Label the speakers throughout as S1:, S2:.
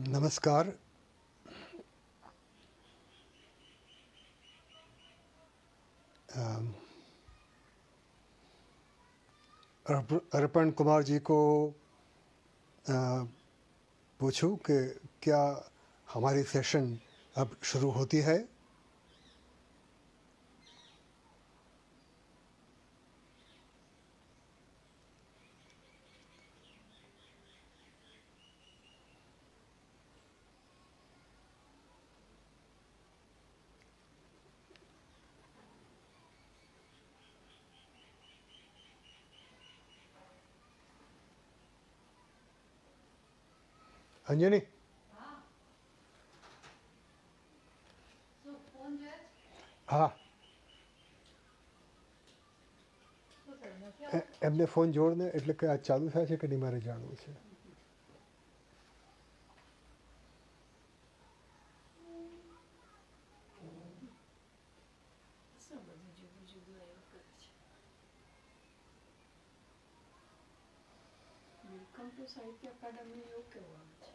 S1: नमस्कार। अर्पण कुमार जी को पूछूं कि क्या हमारी सेशन अब शुरू होती है। अंजनी, हाँ, એમને ફોન જોડને એટલે કે આ ચાલુ થાય છે કે નહીં મારે જાણવું છે.
S2: સાહિત્ય અકાદમી એવું કહેવાનું છે.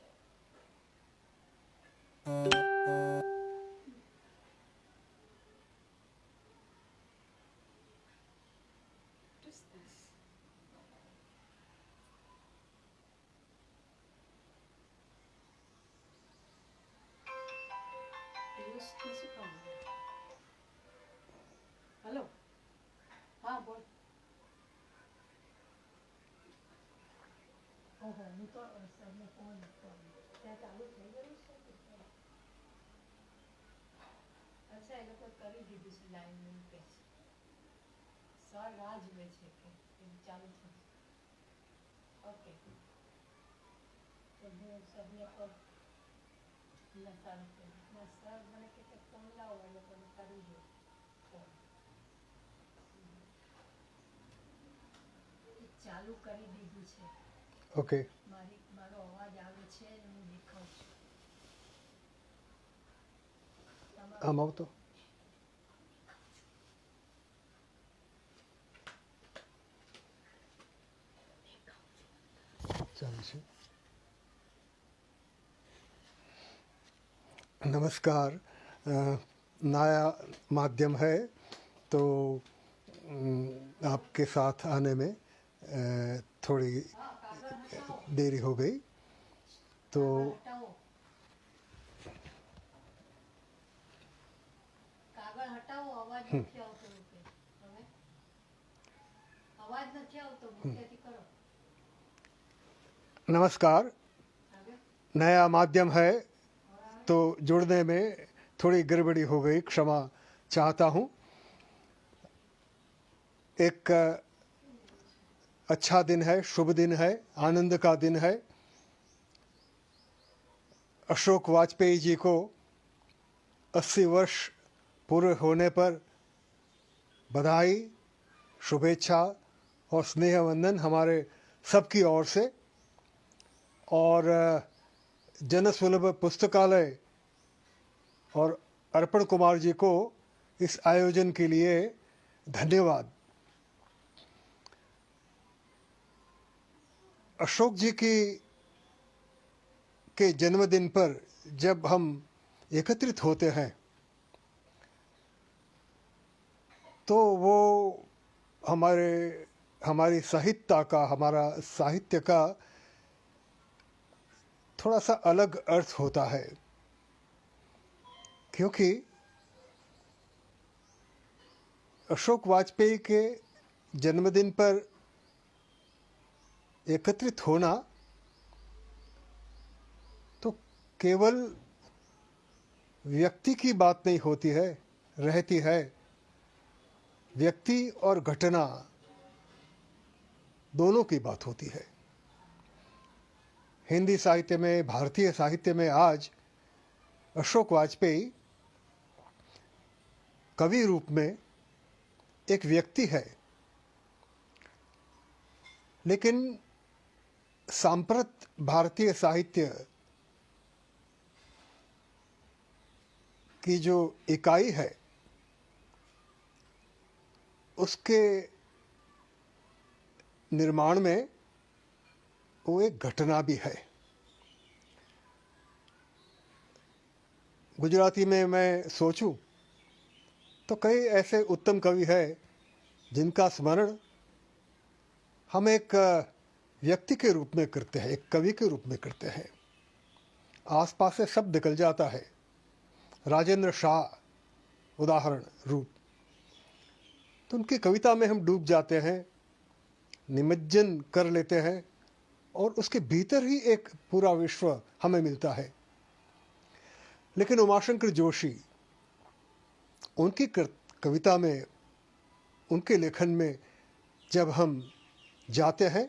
S2: હેલો, હા બોલ. ઓહો, હું તો સરને ફોન ત્યાં ચાલુ થઈ ગયું છે. અચ્છા, એ લોકો કરી દીધું છે લાઈન કે સર રાહ જુએ છે કે ચાલુ થશે. ઓકે, તો હું સરને પર સર મને કે ફોન લાવો, એ લોકોને કરી દો ફોન. ચાલુ કરી દીધું છે.
S1: ઓકે,
S2: મારો અવાજ આવે છે ને હું દેખાઉં છું.
S1: આમ આવતો ચાલુ છે. नमस्कार. नया माध्यम है तो आपके साथ आने में थोड़ी देरी हो गई. तो
S2: કાગળ હટાવો, અવાજ નથી આવતો. હવે અવાજ નથી આવતો, મોટેથી કરો.
S1: नमस्कार. नया माध्यम है तो जुड़ने में थोड़ी गड़बड़ी हो गई, क्षमा चाहता हूँ. एक अच्छा दिन है, शुभ दिन है, आनंद का दिन है. अशोक वाजपेयी जी को 80 वर्ष पूरे होने पर बधाई, शुभेच्छा और स्नेह वंदन हमारे सबकी ओर से. और जनसुलभ पुस्तकालय और अर्पण कुमार जी को इस आयोजन के लिए धन्यवाद. अशोक जी के जन्मदिन पर जब हम एकत्रित होते हैं तो वो हमारी साहित्य का, हमारा साहित्य का थोड़ा सा अलग अर्थ होता है, क्योंकि अशोक वाजपेयी के जन्मदिन पर एकत्रित होना तो केवल व्यक्ति की बात नहीं होती है, रहती है व्यक्ति और घटना दोनों की बात होती है. हिंदी साहित्य में, भारतीय साहित्य में आज अशोक वाजपेयी कवि रूप में एक व्यक्ति है, लेकिन सांप्रत भारतीय साहित्य की जो इकाई है उसके निर्माण में वो एक घटना भी है. गुजराती में मैं सोचूं तो कई ऐसे उत्तम कवि हैं जिनका स्मरण हम एक व्यक्ति के रूप में करते हैं, एक कवि के रूप में करते हैं। आसपास से सब निकल जाता है। राजेंद्र शाह उदाहरण रूप, तो उनकी कविता में हम डूब जाते हैं, निमज्जन कर लेते हैं और उसके भीतर ही एक पूरा विश्व हमें मिलता है। लेकिन उमाशंकर जोशी, उनकी कविता में, उनके लेखन में जब हम जाते हैं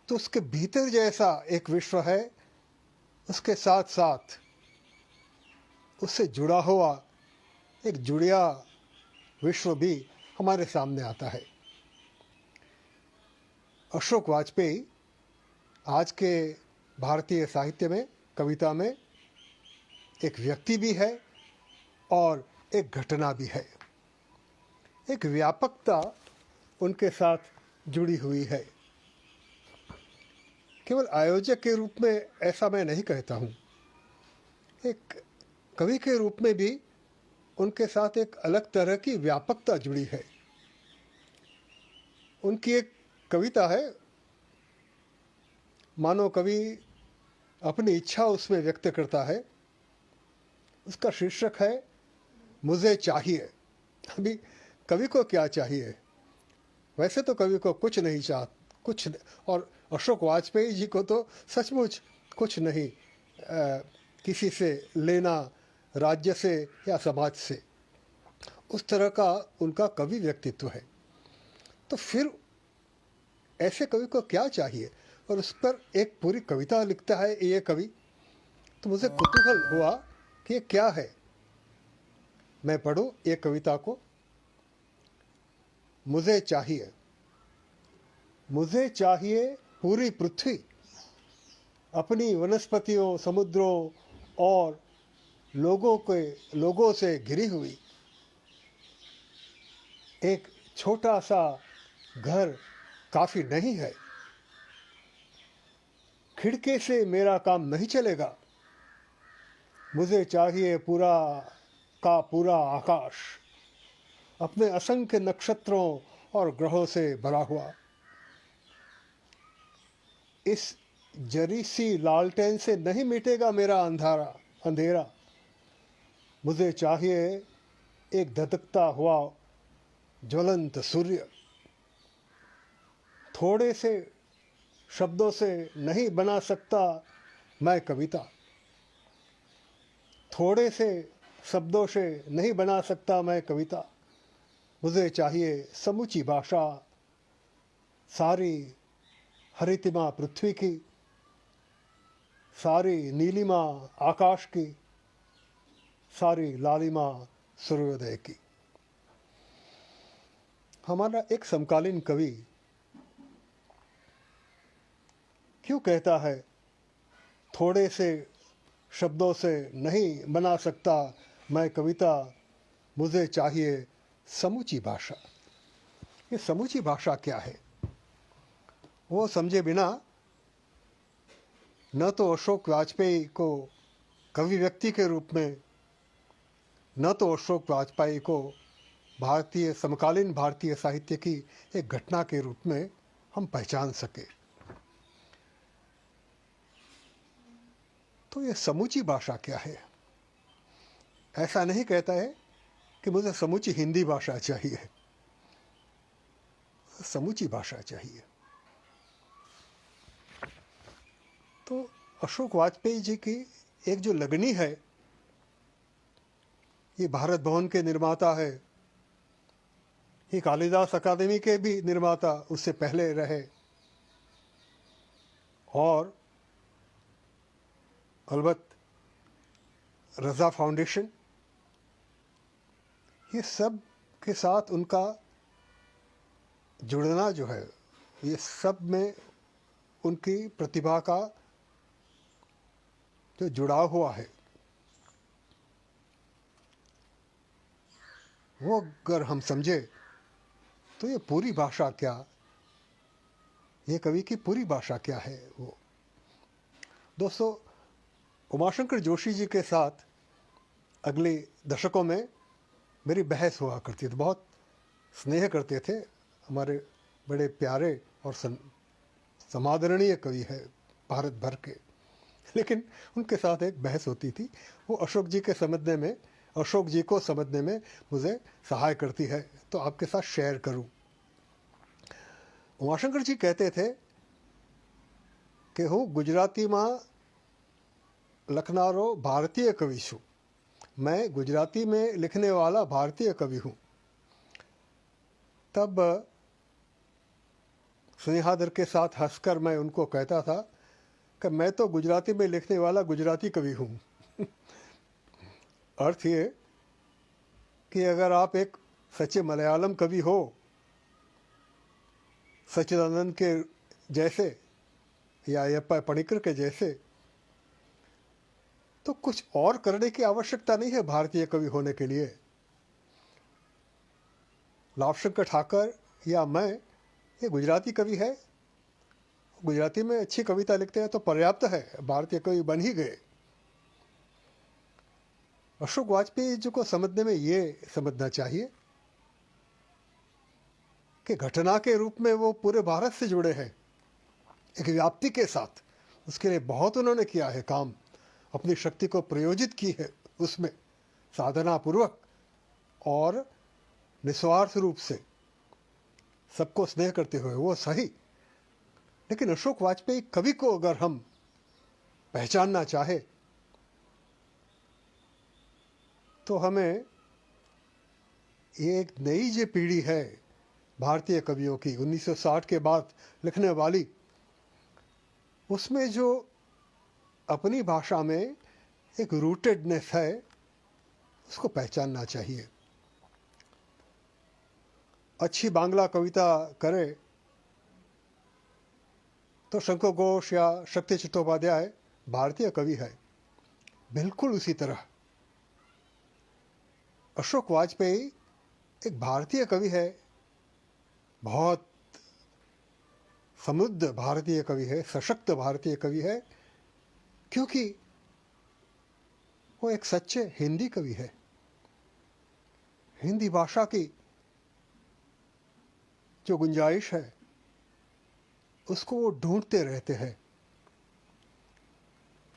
S1: तो उसके भीतर जैसा एक विश्व है, उसके साथ साथ उससे जुड़ा हुआ एक जुड़िया विश्व भी हमारे सामने आता है। अशोक वाजपेयी आज के भारतीय साहित्य में, कविता में एक व्यक्ति भी है और एक घटना भी है। एक व्यापकता उनके साथ जुड़ी हुई है। केवल आयोजक के रूप में ऐसा मैं नहीं कहता हूँ, एक कवि के रूप में भी उनके साथ एक अलग तरह की व्यापकता जुड़ी है। उनकी एक कविता है, मानो कवि अपनी इच्छा उसमें व्यक्त करता है। उसका शीर्षक है मुझे चाहिए। अभी कवि को क्या चाहिए? वैसे तो कवि को कुछ नहीं कुछ, और अशोक वाजपेयी जी को तो सचमुच कुछ नहीं किसी से लेना, राज्य से या समाज से। उस तरह का उनका कवि व्यक्तित्व है। तो फिर ऐसे कवि को क्या चाहिए? और उस पर एक पूरी कविता लिखता है ये कवि। तो मुझे कुतूहल हुआ कि ये क्या है। मैं पढ़ूं ये कविता को। मुझे चाहिए, मुझे चाहिए पूरी पृथ्वी, अपनी वनस्पतियों, समुद्रों और लोगों से घिरी हुई। एक छोटा सा घर काफी नहीं है। खिड़की से मेरा काम नहीं चलेगा। मुझे चाहिए पूरा का पूरा आकाश, अपने असंख्य नक्षत्रों और ग्रहों से भरा हुआ। इस जरी सी लालटेन से नहीं मिटेगा मेरा अंधेरा। मुझे चाहिए एक धधकता हुआ ज्वलंत सूर्य। थोड़े से शब्दों से नहीं बना सकता मैं कविता। थोड़े से शब्दों से नहीं बना सकता मैं कविता। मुझे चाहिए समूची भाषा, सारी हरितिमा पृथ्वी की, सारी नीलिमा आकाश की, सारी लालिमा सूर्योदय की। हमारा एक समकालीन कवि क्यों कहता है थोड़े से शब्दों से नहीं बना सकता मैं कविता, मुझे चाहिए समूची भाषा। ये समूची भाषा क्या है वो समझे बिना न तो अशोक वाजपेयी को कवि व्यक्ति के रूप में, न तो अशोक वाजपेयी को समकालीन भारतीय साहित्य की एक घटना के रूप में हम पहचान सके। तो ये समूची भाषा क्या है? ऐसा नहीं कहता है कि मुझे समूची हिंदी भाषा चाहिए, समूची भाषा चाहिए। तो अशोक वाजपेयी जी की एक जो लगनी है, ये भारत भवन के निर्माता है, ये कालिदास अकादमी के भी निर्माता उससे पहले रहे, और अलबत्त रज़ा फाउंडेशन, ये सब के साथ उनका जुड़ना जो है, ये सब में उनकी प्रतिभा का जो जुड़ाव हुआ है, वो अगर हम समझे तो ये पूरी भाषा क्या, ये कवि की पूरी भाषा क्या है वो। दोस्तों, उमाशंकर जोशी जी के साथ अगले दशकों में मेरी बहस हुआ करती थी। बहुत स्नेह करते थे, हमारे बड़े प्यारे और समादरणीय कवि है भारत भर के। लेकिन उनके साथ एक बहस होती थी, वो अशोक जी को समझने में मुझे सहाय करती है, तो आपके साथ शेयर करूं। उमाशंकर जी कहते थे कि હું ગુજરાતીમાં लखनारो भारतीय कवि छूँ, मैं गुजराती में लिखने वाला भारतीय कवि हूँ। तब स्नेहादर के साथ हंसकर मैं उनको कहता था कि मैं तो गुजराती में लिखने वाला गुजराती कवि हूँ। अर्थ ये कि अगर आप एक सच्चे मलयालम कवि हो, सच्चिदानंद के जैसे या यप्पा पणिकर के जैसे, तो कुछ और करने की आवश्यकता नहीं है भारतीय कवि होने के लिए। लाभशंकर ठाकर या मैं ये गुजराती कवि है, गुजराती में अच्छी कविता लिखते हैं तो पर्याप्त है, भारतीय कवि बन ही गए। अशोक वाजपेयी जी को समझने में ये समझना चाहिए कि घटना के रूप में वो पूरे भारत से जुड़े हैं, एक व्याप्ति के साथ। उसके लिए बहुत उन्होंने किया है काम, अपनी शक्ति को प्रयोजित की है उसमें साधना पूर्वक और निस्वार्थ रूप से, सबको स्नेह करते हुए, वो सही। लेकिन अशोक वाजपेयी कवि को अगर हम पहचानना चाहे तो हमें ये एक नई जो पीढ़ी है भारतीय कवियों की 1960 के बाद लिखने वाली, उसमें जो अपनी भाषा में एक रूटेडनेस है उसको पहचानना चाहिए। अच्छी बांग्ला कविता करे तो शंकर घोष या शक्ति चट्टोपाध्याय भारतीय कवि है, बिल्कुल उसी तरह अशोक वाजपेयी एक भारतीय कवि है, बहुत समृद्ध भारतीय कवि है, सशक्त भारतीय कवि है, क्योंकि वो एक सच्चे हिंदी कवि है। हिंदी भाषा की जो गुंजाइश है उसको वो ढूंढते रहते हैं।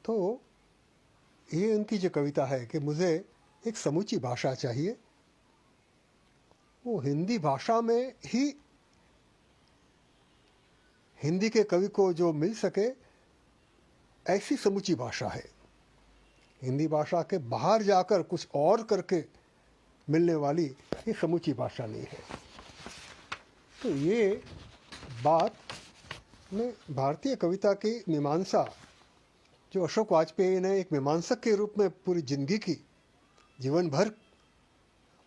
S1: तो ये उनकी जो कविता है कि मुझे एक समूची भाषा चाहिए, वो हिंदी भाषा में ही हिंदी के कवि को जो मिल सके ऐसी समूची भाषा है। हिंदी भाषा के बाहर जाकर कुछ और करके मिलने वाली ये समूची भाषा नहीं है। तो ये बात में भारतीय कविता की मीमांसा, जो अशोक वाजपेयी ने एक मीमांसक के रूप में पूरी जिंदगी की, जीवन भर,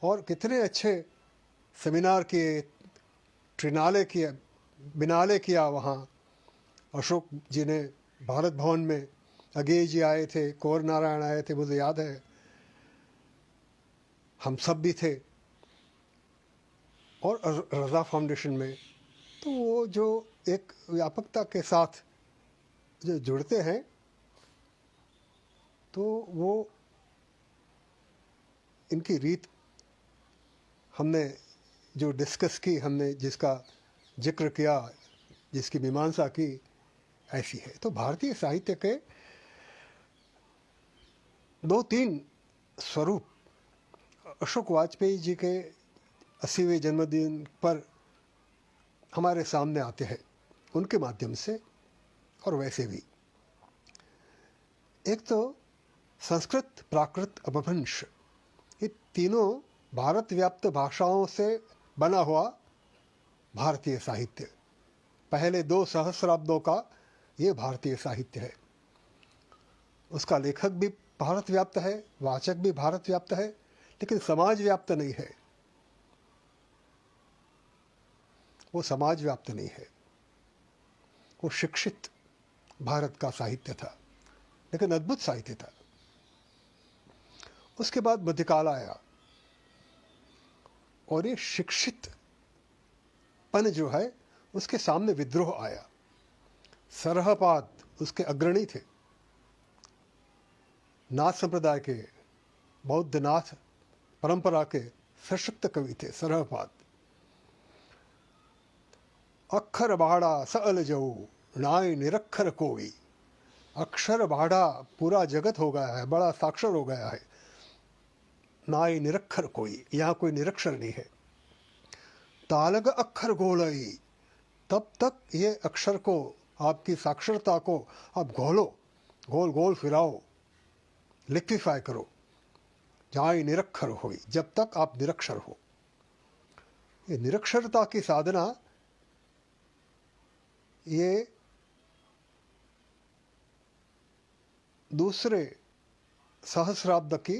S1: और कितने अच्छे सेमिनार किए, ट्रिनाले किया, बिनाले किया वहाँ। अशोक जी ने भारत भवन में, अगेय जी आए थे, कौर नारायण आए थे, मुझे याद है, हम सब भी थे, और रज़ा फाउंडेशन में। तो वो जो एक व्यापकता के साथ जो जुड़ते हैं, तो वो इनकी रीत हमने जो डिस्कस की, हमने जिसका जिक्र किया, जिसकी मीमांसा की, ऐसी है। तो भारतीय साहित्य के 2-3 स्वरूप अशोक वाजपेयी जी के 80वें जन्मदिन पर हमारे सामने आते हैं, उनके माध्यम से और वैसे भी। एक तो संस्कृत, प्राकृत, अपभ्रंश, ये तीनों भारत व्याप्त भाषाओं से बना हुआ भारतीय साहित्य, पहले 2 सहस्राब्दों का ये भारतीय साहित्य है। उसका लेखक भी भारत व्याप्त है, वाचक भी भारत व्याप्त है, लेकिन समाज व्याप्त नहीं है। वो समाज व्याप्त नहीं है, वो शिक्षित भारत का साहित्य था, लेकिन अद्भुत साहित्य था। उसके बाद मध्यकाल आया और ये शिक्षित पन जो है उसके सामने विद्रोह आया। सरहपाद उसके अग्रणी थे, नाथ संप्रदाय के, बौद्ध नाथ परंपरा के सशक्त कवि थे सरहपाद। अक्षर बाड़ा सल जऊ नाय निरक्षर कोई। अक्षर बाड़ा पूरा जगत हो गया है, बड़ा साक्षर हो गया है। नाय निरक्षर कोई, यहाँ कोई निरक्षर नहीं है। तालग अक्षर गोलई, तब तक ये अक्षर को, आपकी साक्षरता को आप घोलो, गोल गोल फिराओ, लिक्विफाई करो। जाय निरक्षर होई, जब तक आप निरक्षर हो। ये निरक्षरता की साधना ये दूसरे सहस्राब्द की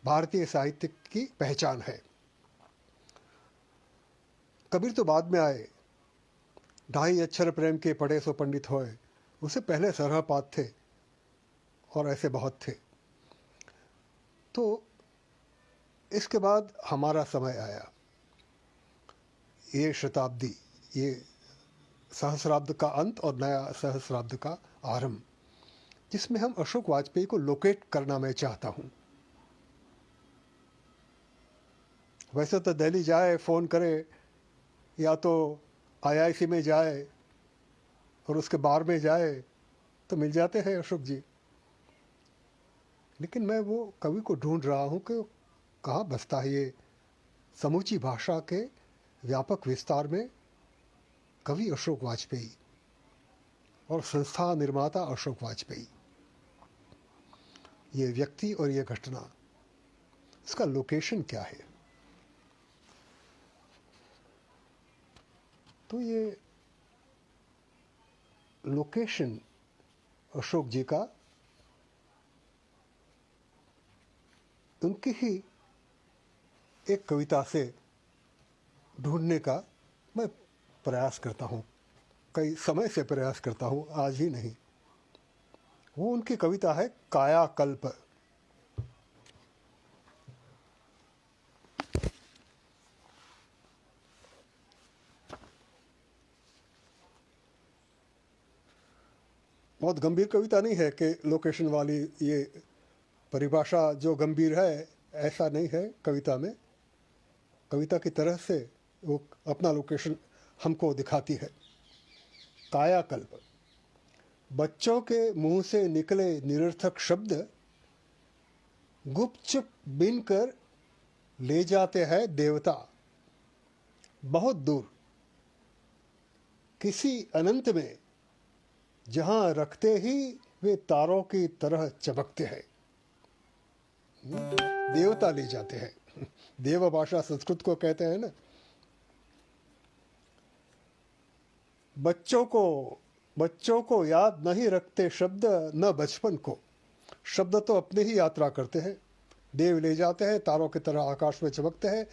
S1: भारतीय साहित्य की पहचान है। कबीर तो बाद में आए, ढाई अक्षर प्रेम के पढ़े सो पंडित होए, उससे पहले सरहपाद थे और ऐसे बहुत थे। तो इसके बाद हमारा समय आया, ये शताब्दी, ये सहस्राब्द का अंत और नया सहस्राब्द का आरंभ, जिसमें हम अशोक वाजपेयी को लोकेट करना मैं चाहता हूँ। वैसे तो दिल्ली जाए, फ़ोन करे, या तो आईआईसी में जाए और उसके बार में जाए तो मिल जाते हैं अशोक जी। लेकिन मैं वो कवि को ढूंढ रहा हूँ कि कहाँ बसता है ये समूची भाषा के व्यापक विस्तार में कवि अशोक वाजपेयी और संस्था निर्माता अशोक वाजपेयी। ये व्यक्ति और ये घटना, इसका लोकेशन क्या है? तो ये लोकेशन अशोक जी का उनकी ही एक कविता से ढूंढने का मैं प्रयास करता हूँ, कई समय से प्रयास करता हूँ, आज ही नहीं। वो उनकी कविता है कायाकल्प। बहुत गंभीर कविता नहीं है कि लोकेशन वाली ये परिभाषा जो गंभीर है, ऐसा नहीं है कविता में। कविता की तरह से वो अपना लोकेशन हमको दिखाती है। कायाकल्प। बच्चों के मुंह से निकले निरर्थक शब्द गुपचुप बिन कर ले जाते हैं देवता बहुत दूर, किसी अनंत में, जहां रखते ही वे तारों की तरह चमकते हैं। देवता ले जाते हैं। देव भाषा संस्कृत को कहते हैं ना। बच्चों को याद नहीं रखते शब्द, न बचपन को। शब्द तो अपने ही यात्रा करते हैं, देव ले जाते हैं, तारों की तरह आकाश में चमकते हैं,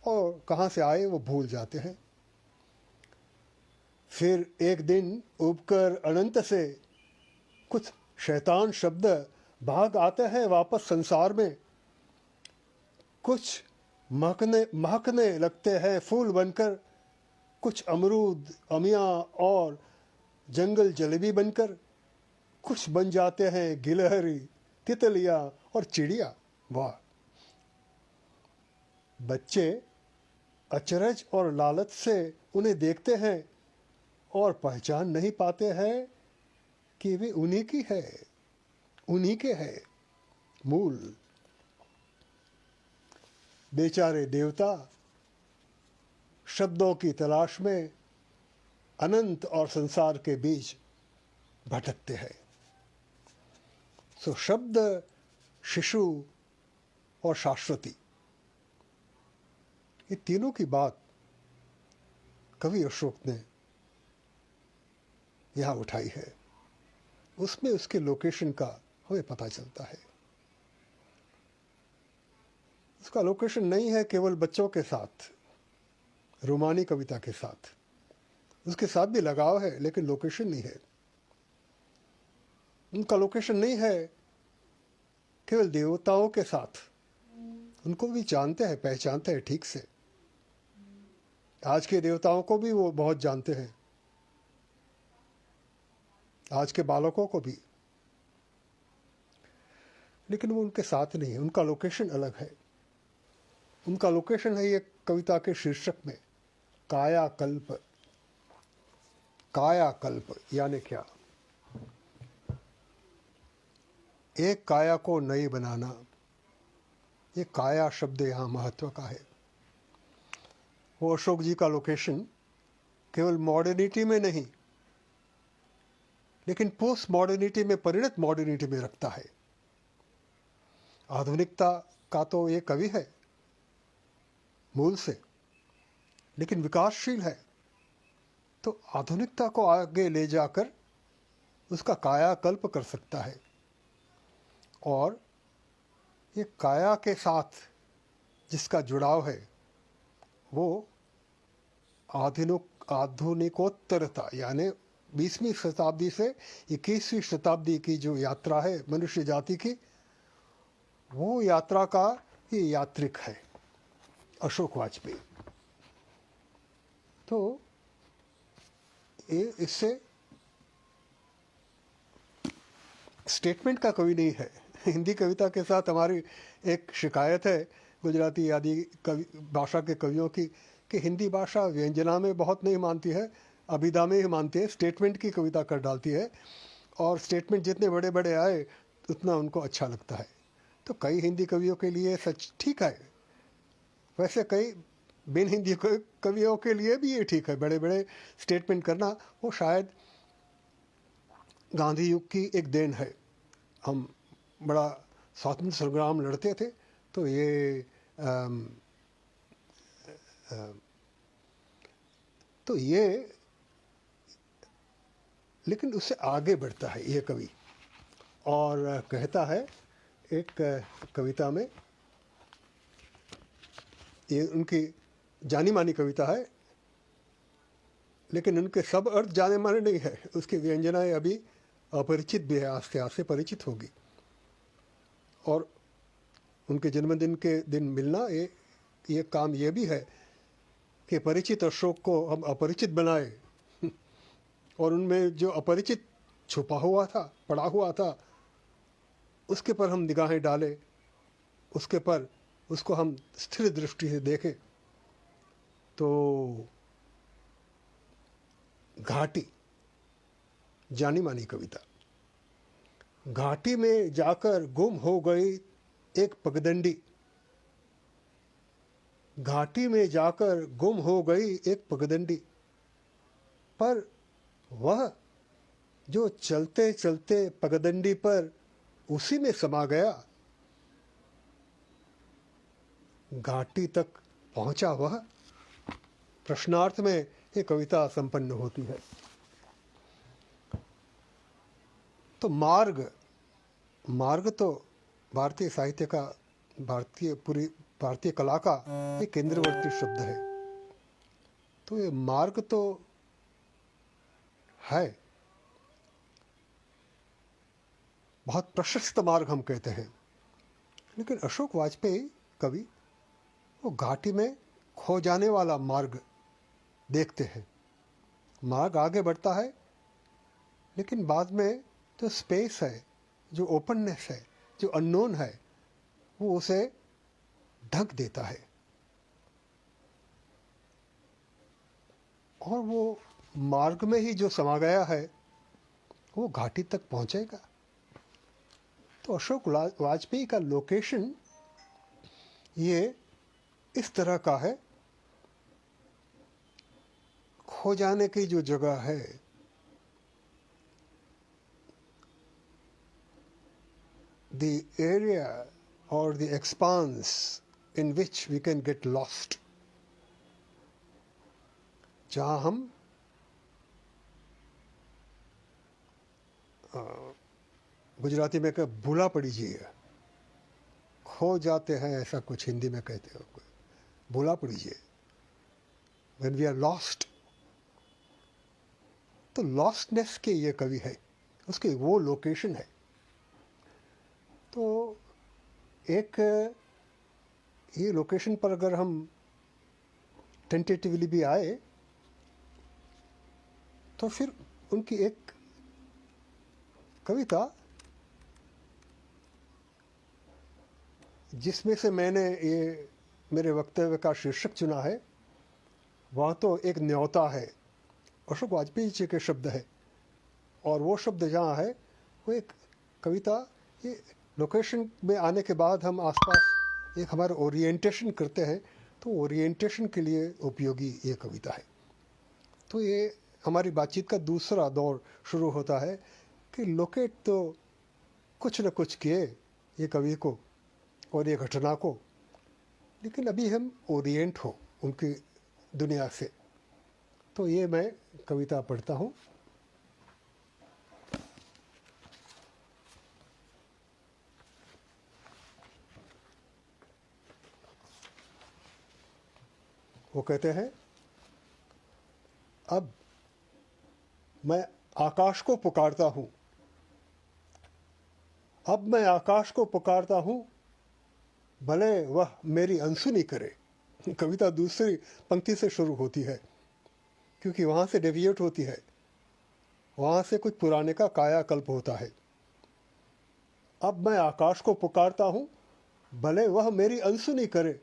S1: और कहाँ से आए वो भूल जाते हैं। फिर एक दिन उबकर अनंत से कुछ शैतान शब्द भाग आते हैं वापस संसार में। कुछ महकने लगते हैं फूल बनकर, कुछ अमरूद, अमिया और जंगल जलेबी बनकर। कुछ बन जाते हैं गिलहरी, तितलियां और चिड़िया। वाह! बच्चे अचरज और लालच से उन्हें देखते हैं और पहचान नहीं पाते हैं कि वे उन्हीं की है, उन्हीं के है मूल। बेचारे देवता शब्दों की तलाश में अनंत और संसार के बीच भटकते हैं। सो शब्द, शिशु और शाश्वती, ये तीनों की बात कवि अशोक ने यहाँ उठाई है। उसमें उसके लोकेशन का हमें पता चलता है। उसका लोकेशन नहीं है केवल बच्चों के साथ, रोमानी कविता के साथ, उसके साथ भी लगाव है, लेकिन लोकेशन नहीं है। उनका लोकेशन नहीं है केवल देवताओं के साथ, उनको भी जानते हैं, पहचानते हैं ठीक से। आज के देवताओं को भी वो बहुत जानते हैं, आज के बालकों को भी। लेकिन वो उनके साथ नहीं है, उनका लोकेशन अलग है। उनका लोकेशन है ये कविता के शीर्षक में, कायाकल्प। कायाकल्प यानी क्या? एक काया को नई बनाना, ये काया शब्द यहाँ महत्व का है। वो अशोक जी का लोकेशन केवल मॉडर्निटी में नहीं, लेकिन पोस्ट मॉडर्निटी में, परिणत मॉडर्निटी में रखता है। आधुनिकता का तो ये कवि है मूल से, लेकिन विकासशील है, तो आधुनिकता को आगे ले जाकर उसका कायाकल्प कर सकता है। और ये काया के साथ जिसका जुड़ाव है वो आधुनिकोत्तरता, यानी 20वीं शताब्दी से 21वीं शताब्दी की जो यात्रा है मनुष्य जाति की, वो यात्रा का ये यात्रिक है अशोक वाजपेयी। तो ये इससे स्टेटमेंट का कवि नहीं है। हिंदी कविता के साथ हमारी एक शिकायत है गुजराती आदि कवि भाषा के कवियों की, कि हिंदी भाषा व्यंजना में बहुत नहीं मानती है, अभिधा में ही मानती है, स्टेटमेंट की कविता कर डालती है, और स्टेटमेंट जितने बड़े बड़े आए उतना उनको अच्छा लगता है। तो कई हिंदी कवियों के लिए सच ठीक है, वैसे कई बिन हिंदी कवियों के लिए भी ये ठीक है। बड़े बड़े स्टेटमेंट करना वो शायद गांधी युग की एक देन है। हम बड़ा स्वातंत्र संग्राम लड़ते थे, तो ये लेकिन उससे आगे बढ़ता है ये कवि, और कहता है एक कविता में, ये उनकी जानी मानी कविता है, लेकिन उनके सब अर्थ जाने माने नहीं है, उसकी व्यंजनाएं अभी अपरिचित भी है, आस्ते आस्ते परिचित होगी। और उनके जन्मदिन के दिन मिलना ये काम ये भी है कि परिचित अशोक को हम अपरिचित बनाए, और उनमें जो अपरिचित छुपा हुआ था, पड़ा हुआ था, उसके पर हम निगाहें डालें, उसको हम स्थिर दृष्टि से देखें। तो घाटी, जानी मानी कविता। घाटी में जाकर गुम हो गई एक पगडंडी, घाटी में जाकर गुम हो गई एक पगडंडी, पर वह जो चलते चलते पगडंडी पर उसी में समा गया, घाटी तक पहुंचा वह। प्रश्नार्थ में ये कविता संपन्न होती है। तो मार्ग तो भारतीय साहित्य का, पूरी भारतीय कला का एक केंद्रवर्ती शब्द है। तो ये मार्ग तो है, बहुत प्रशस्त मार्ग हम कहते हैं, लेकिन अशोक वाजपेयी कवि वो घाटी में खो जाने वाला मार्ग देखते हैं। मार्ग आगे बढ़ता है, लेकिन बाद में जो स्पेस है, जो ओपननेस है, जो अननोन है, वो उसे ढक देता है, और वो मार्ग में ही जो समा गया है वो घाटी तक पहुंचेगा। तो अशोक वाजपेयी का लोकेशन ये इस तरह का है, खो जाने की जो जगह है, the area or the expanse in which we can get lost, जहाँ हम गुजराती में कह भूला पड़ीजिए, खो जाते हैं, ऐसा कुछ हिंदी में कहते हो, भूला पड़ीजिए, when we are lost। तो लॉस्टनेस के ये कवि है, उसके वो लोकेशन है। तो एक ये लोकेशन पर अगर हम टेंटेटिवली भी आए, तो फिर उनकी एक कविता जिसमें से मैंने ये मेरे वक्तव्य का शीर्षक चुना है वह तो एक न्योता है, अशोक वाजपेयी जी के शब्द है। और वो शब्द जहाँ है वो एक कविता, ये लोकेशन में आने के बाद हम आसपास एक हमारा ओरिएंटेशन करते हैं, तो ओरिएंटेशन के लिए उपयोगी ये कविता है। तो ये हमारी बातचीत का दूसरा दौर शुरू होता है कि लोकेट तो कुछ न कुछ किए ये कवि को और ये घटना को, लेकिन अभी हम ओरिएंट हो उनकी दुनिया से। तो ये मैं कविता पढ़ता हूँ। वो कहते हैं, अब मैं आकाश को पुकारता हूँ, अब मैं आकाश को पुकारता हूँ, भले वह मेरी अनसुनी करे। कविता दूसरी पंक्ति से शुरू होती है क्योंकि वहाँ से डेविएट होती है, वहाँ से कुछ पुराने का कायाकल्प होता है। अब मैं आकाश को पुकारता हूँ, भले वह मेरी अनसुनी करे,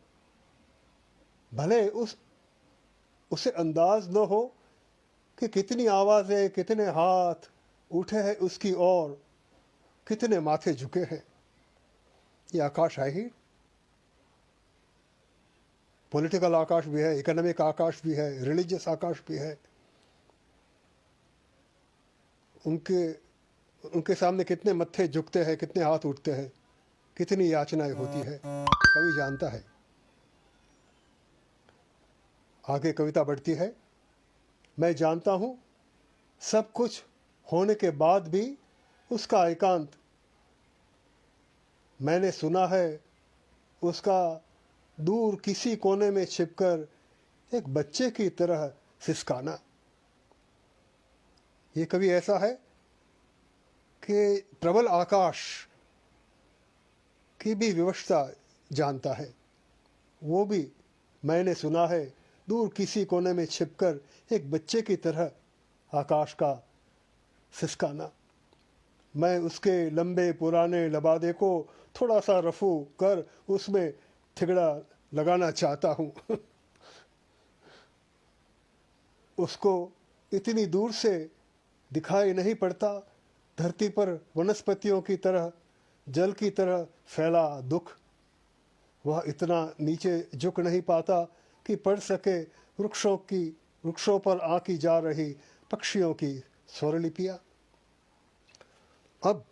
S1: भले उसे अंदाज न हो कि कितनी आवाज़ें, कितने हाथ उठे हैं उसकी ओर, कितने माथे झुके हैं। ये आकाश है ही, पॉलिटिकल आकाश भी है, इकोनॉमिक आकाश भी है, रिलीजियस आकाश भी है। उनके सामने कितने मत्थे झुकते हैं, कितने हाथ उठते हैं, कितनी याचनाएं होती है, कवि जानता है। आगे कविता बढ़ती है, मैं जानता हूँ सब कुछ होने के बाद भी उसका एकांत, मैंने सुना है उसका दूर किसी कोने में छिपकर एक बच्चे की तरह सिसकाना। ये कवि ऐसा है कि प्रबल आकाश की भी विवशता जानता है। वो भी मैंने सुना है दूर किसी कोने में छिपकर एक बच्चे की तरह आकाश का सिसकाना। मैं उसके लंबे पुराने लबादे को थोड़ा सा रफू कर उसमें ठिगड़ा लगाना चाहता हूँ। उसको इतनी दूर से दिखाई नहीं पड़ता, धरती पर वनस्पतियों की तरह, जल की तरह फैला दुख। वह इतना नीचे झुक नहीं पाता कि पढ़ सके वृक्षों पर आकी जा रही पक्षियों की स्वरलिपियाँ। अब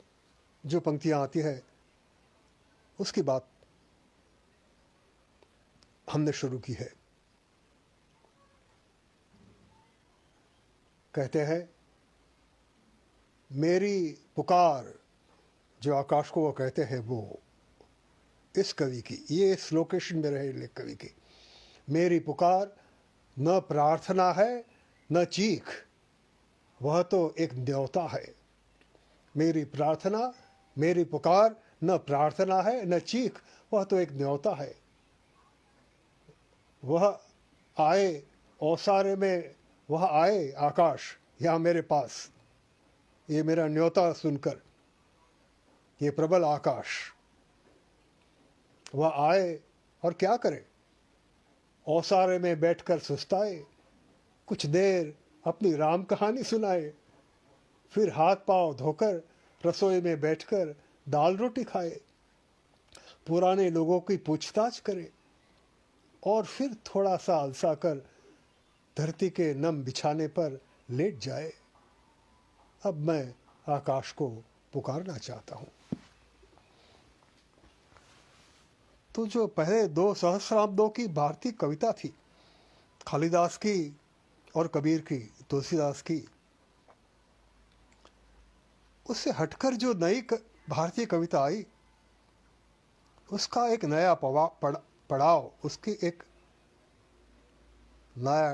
S1: जो पंक्तियाँ आती है उसकी बात हमने शुरू की है। कहते हैं, मेरी पुकार, जो आकाश को वो कहते हैं, वो इस कवि की, ये इस लोकेशन में रहे कवि की, मेरी पुकार न प्रार्थना है न चीख, वह तो एक न्योता है। मेरी प्रार्थना, मेरी पुकार न प्रार्थना है न चीख, वह तो एक न्योता है। वह आए ओसारे में, वह आए आकाश यहाँ मेरे पास, ये मेरा न्योता सुनकर, ये प्रबल आकाश। वह आए और क्या करे, ओसारे में बैठकर सुस्ताए, कुछ देर अपनी राम कहानी सुनाए, फिर हाथ पांव धोकर रसोई में बैठकर दाल रोटी खाए, पुराने लोगों की पूछताछ करे और फिर थोड़ा सा अलसा कर धरती के नम बिछाने पर लेट जाए। अब मैं आकाश को पुकारना चाहता हूँ। तो जो पहले दो सहस्राब्दों की भारतीय कविता थी, कालिदास की और कबीर की, तुलसीदास की, उससे हटकर जो नई भारतीय कविता आई, उसका एक नया पड़ाव, उसकी एक नया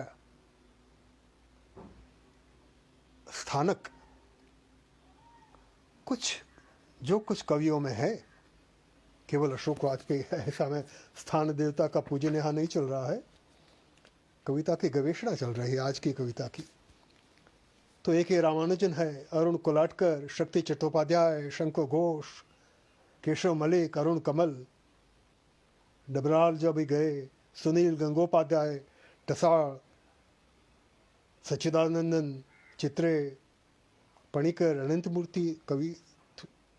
S1: स्थानक, कुछ कवियों में है। केवल अशोक वाजपेयी है ऐसा मैं स्थान देवता का पूजन यहाँ नहीं चल रहा है, कविता की गवेषणा चल रही है आज की कविता की। तो एक ही रामानुजन है, अरुण कोलाटकर, शक्ति चट्टोपाध्याय, शंकर घोष, केशव मलिक, अरुण कमल, डबराल जब भी गए, सुनील गंगोपाध्याय, टसाळ, सच्चिदानंदन चित्रे, पणिकर, अनंतमूर्ति कवि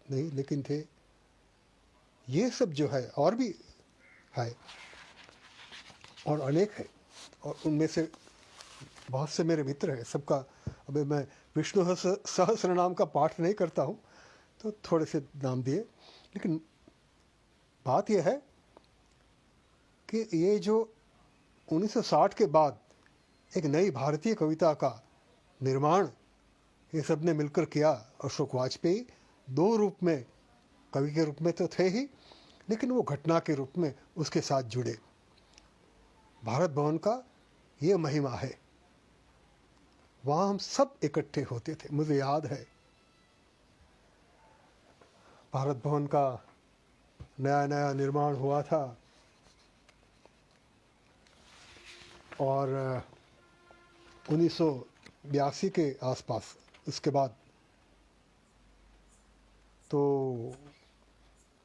S1: नहीं लेकिन थे। ये सब जो है और भी है और अनेक है, और उनमें से बहुत से मेरे मित्र हैं सबका। अभी मैं विष्णु सहस्र नाम का पाठ नहीं करता हूँ, तो थोड़े से नाम दिए। लेकिन बात यह है कि ये जो 1960 के बाद एक नई भारतीय कविता का निर्माण ये सब ने मिलकर किया। अशोक वाजपेयी दो रूप में, कवि के रूप में तो थे ही, लेकिन वो घटना के रूप में उसके साथ जुड़े। भारत भवन का ये महिमा है, वहाँ हम सब इकट्ठे होते थे। मुझे याद है भारत भवन का नया नया निर्माण हुआ था, और 1982 के आसपास, उसके बाद तो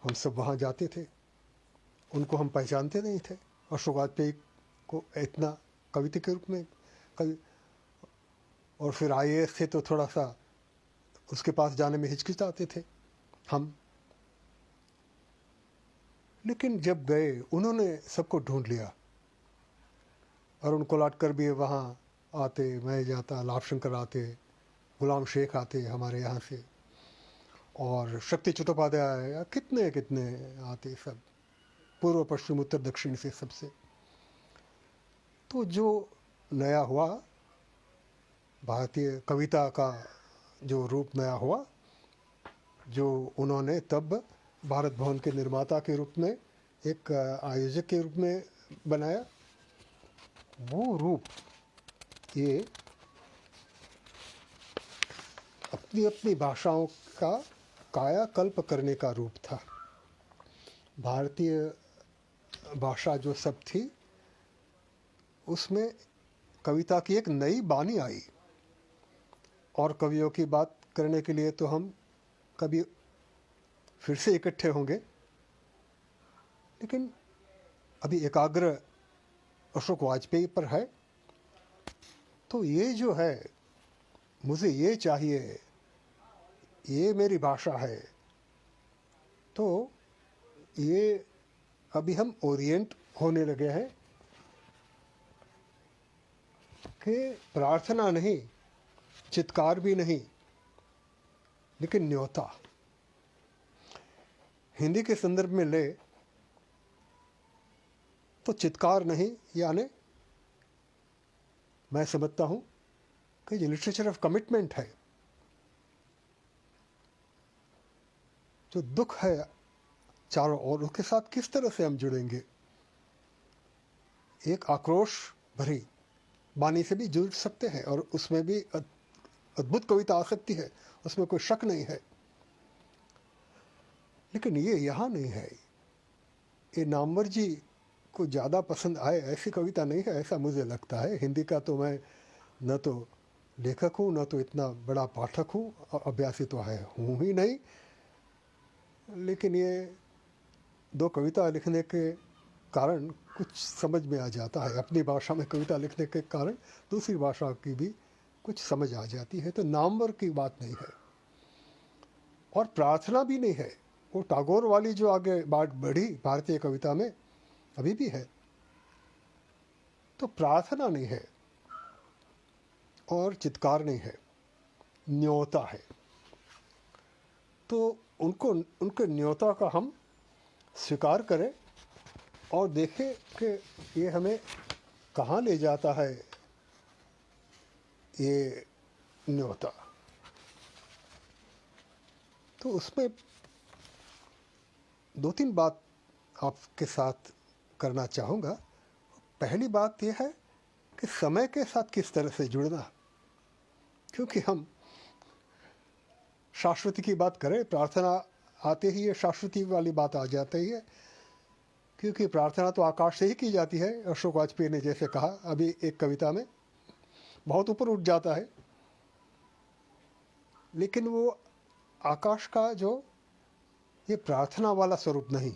S1: हम सब वहाँ जाते थे। उनको हम पहचानते नहीं थे, अशोक वाजपेयी को इतना कविता के रूप में कवि, और फिर IAS थे तो थोड़ा सा उसके पास जाने में हिचकिचाते थे हम। लेकिन जब गए, उन्होंने सबको ढूंढ लिया। अरुण कोलाटकर भी वहाँ आते, मैं जाता, लाभ शंकर आते, गुलाम शेख आते हमारे यहाँ से, और शक्ति चट्टोपाध्याय, कितने कितने आते, सब पूर्व पश्चिम उत्तर दक्षिण से सबसे। तो जो नया हुआ, भारतीय कविता का जो रूप नया हुआ, जो उन्होंने तब भारत भवन के निर्माता के रूप में, एक आयोजक के रूप में बनाया, वो रूप ये अपनी अपनी भाषाओं का कायाकल्प करने का रूप था। भारतीय भाषा जो सब थी, उसमें कविता की एक नई बानी आई। और कवियों की बात करने के लिए तो हम कभी फिर से इकट्ठे होंगे, लेकिन अभी एकाग्र अशोक वाजपेयी पर है। तो ये जो है, मुझे ये चाहिए, ये मेरी भाषा है, तो ये अभी हम ओरिएंट होने लगे हैं कि प्रार्थना नहीं, चित्कार भी नहीं, लेकिन न्योता। हिंदी के संदर्भ में ले तो चित्कार नहीं, यानी मैं समझता हूँ कि ये लिटरेचर ऑफ कमिटमेंट है। जो दुख है चारों ओर, उसके साथ किस तरह से हम जुड़ेंगे। एक आक्रोश भरी बानी से भी जुड़ सकते हैं, और उसमें भी अद्भुत कविता आ सकती है, उसमें कोई शक नहीं है। लेकिन ये यहाँ नहीं है। ये नामवर जी को ज़्यादा पसंद आए ऐसी कविता नहीं है, ऐसा मुझे लगता है। हिंदी का तो मैं न तो लेखक हूँ, न तो इतना बड़ा पाठक हूँ, और अभ्यासी तो हूँ ही नहीं। लेकिन ये दो कविता लिखने के कारण कुछ समझ में आ जाता है। अपनी भाषा में कविता लिखने के कारण दूसरी भाषा की भी कुछ समझ आ जाती है। तो नामवर की बात नहीं है, और प्रार्थना भी नहीं है। वो टैगोर वाली जो आगे बात बढ़ी भारतीय कविता में अभी भी है, तो प्रार्थना नहीं है और चित्कार नहीं है, न्योता है। तो उनको, उनके न्योता का हम स्वीकार करें और देखें कि ये हमें कहाँ ले जाता है, ये न्योता। तो उसमें दो तीन बात आपके साथ करना चाहूँगा। पहली बात यह है कि समय के साथ किस तरह से जुड़ना, क्योंकि हम शाश्वती की बात करें, प्रार्थना आते ही ये शाश्वती वाली बात आ जाती है, क्योंकि प्रार्थना तो आकाश से ही की जाती है। अशोक वाजपेयी ने जैसे कहा अभी एक कविता में, बहुत ऊपर उठ जाता है, लेकिन वो आकाश का जो ये प्रार्थना वाला स्वरूप नहीं।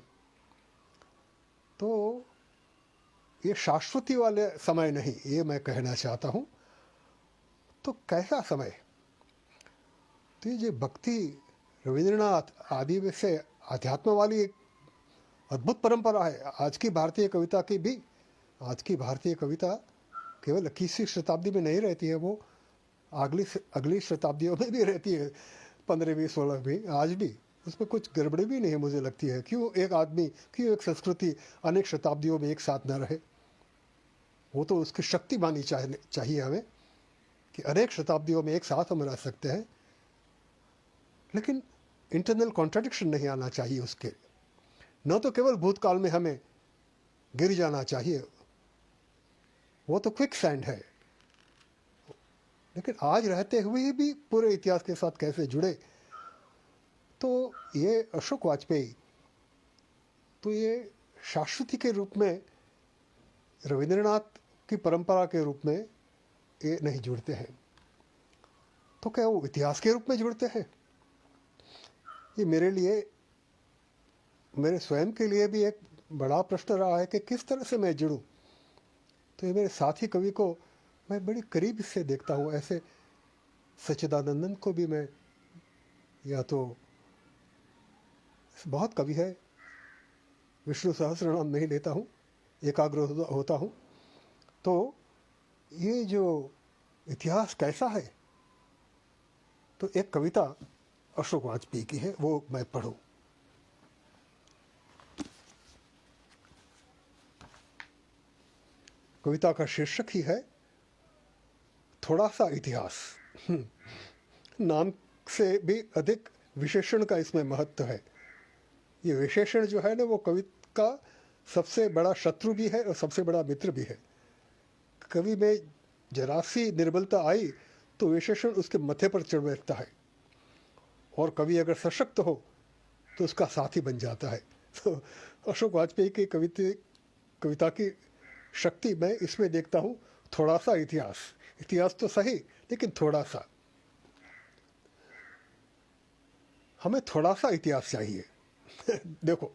S1: तो ये शाश्वती वाले समय नहीं, ये मैं कहना चाहता हूँ। तो कैसा समय? तो ये जो भक्ति, रविंद्रनाथ आदि में से अध्यात्म वाली एक अद्भुत परंपरा है। आज की भारतीय कविता की भी, आज की भारतीय कविता केवल 21वीं शताब्दी में नहीं रहती है, वो अगली अगली शताब्दियों में भी रहती है, 15वीं 16वीं, आज भी उसमें कुछ गड़बड़ी भी नहीं है मुझे लगती है। क्यों एक आदमी, क्यों एक संस्कृति अनेक शताब्दियों में एक साथ न रहे? वो तो उसकी शक्ति मानी चाहिए हमें कि अनेक शताब्दियों में एक साथ हम रह सकते हैं, लेकिन इंटरनल कॉन्ट्रडिक्शन नहीं आना चाहिए उसके। न तो केवल भूतकाल में हमें गिर जाना चाहिए, वो तो क्विक सैंड है, लेकिन आज रहते हुए भी पूरे इतिहास के साथ कैसे जुड़े। तो ये अशोक वाजपेयी, तो ये शाश्वती के रूप में, रविंद्रनाथ की परंपरा के रूप में ये नहीं जुड़ते हैं, तो क्या वो इतिहास के रूप में जुड़ते हैं? ये मेरे लिए, मेरे स्वयं के लिए भी एक बड़ा प्रश्न रहा है कि किस तरह से मैं जुड़ूं। तो ये मेरे साथी कवि को मैं बड़ी करीब से देखता हूँ। ऐसे सच्चिदानंदन को भी मैं, या तो बहुत कवि है, विष्णु सहस्त्रनाम नहीं लेता हूँ, एकाग्र होता हूँ। तो ये जो इतिहास कैसा है, तो एक कविता अशोक वाजपेयी की है, वो मैं पढ़ूं। कविता का शीर्षक ही है थोड़ा सा इतिहास। नाम से भी अधिक विशेषण का इसमें महत्व है। ये विशेषण जो है ना, वो कवि का सबसे बड़ा शत्रु भी है और सबसे बड़ा मित्र भी है। कवि में जरा सी निर्बलता आई तो विशेषण उसके मथे पर चढ़ बैठता है, और कवि अगर सशक्त हो तो उसका साथी बन जाता है। तो अशोक वाजपेयी की कविता की शक्ति मैं इसमें देखता हूँ, थोड़ा सा इतिहास। इतिहास तो सही, लेकिन थोड़ा सा। हमें थोड़ा सा इतिहास चाहिए। देखो,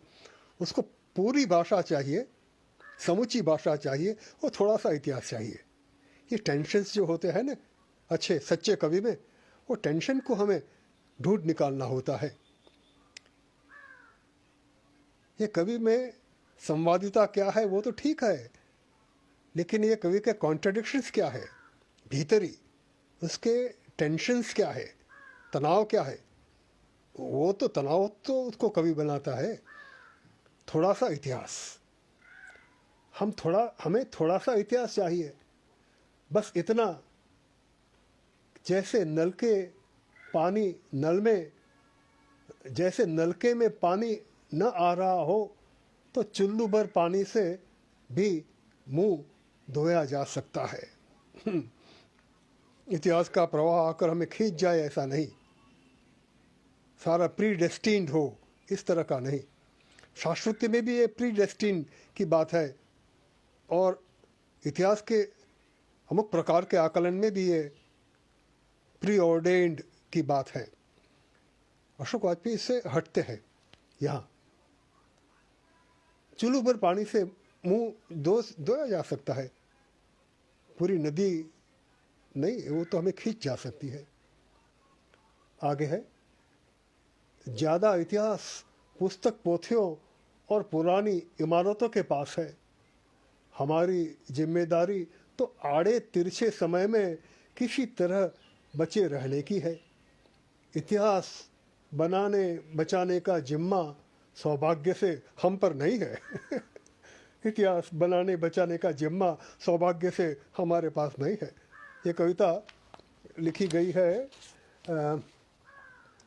S1: उसको पूरी भाषा चाहिए, समुची भाषा चाहिए, और थोड़ा सा इतिहास चाहिए। ये टेंशन्स जो होते हैं ना अच्छे सच्चे कवि में, वो टेंशन को हमें ढूंढ निकालना होता है। ये कवि में संवादिता क्या है वो तो ठीक है, लेकिन ये कवि के कॉन्ट्रडिक्शंस क्या है भीतरी, उसके टेंशन्स क्या है, तनाव क्या है, वो तो तनाव तो उसको कवि बनाता है। थोड़ा सा इतिहास, हमें थोड़ा सा इतिहास चाहिए, बस इतना, जैसे नलके में पानी न आ रहा हो तो चुल्लू भर पानी से भी मुंह धोया जा सकता है। इतिहास का प्रवाह आकर हमें खींच जाए, ऐसा नहीं। सारा प्री डेस्टिन्ड हो, इस तरह का नहीं। शाश्वती में भी ये प्री डेस्टिन की बात है, और इतिहास के अमुक प्रकार के आकलन में भी ये प्री ऑर्डेन्ड की बात है। अशोक वाजपेयी इससे हटते हैं। यहाँ चुल्लू भर पानी से मुंह धोया जा सकता है, पूरी नदी नहीं, वो तो हमें खींच जा सकती है। आगे है, ज़्यादा इतिहास पुस्तक पोथियों और पुरानी इमारतों के पास है। हमारी जिम्मेदारी तो आड़े तिरछे समय में किसी तरह बचे रहने की है। इतिहास बनाने बचाने का जिम्मा सौभाग्य से हम पर नहीं है। इतिहास बनाने बचाने का जिम्मा सौभाग्य से हमारे पास नहीं है। ये कविता लिखी गई है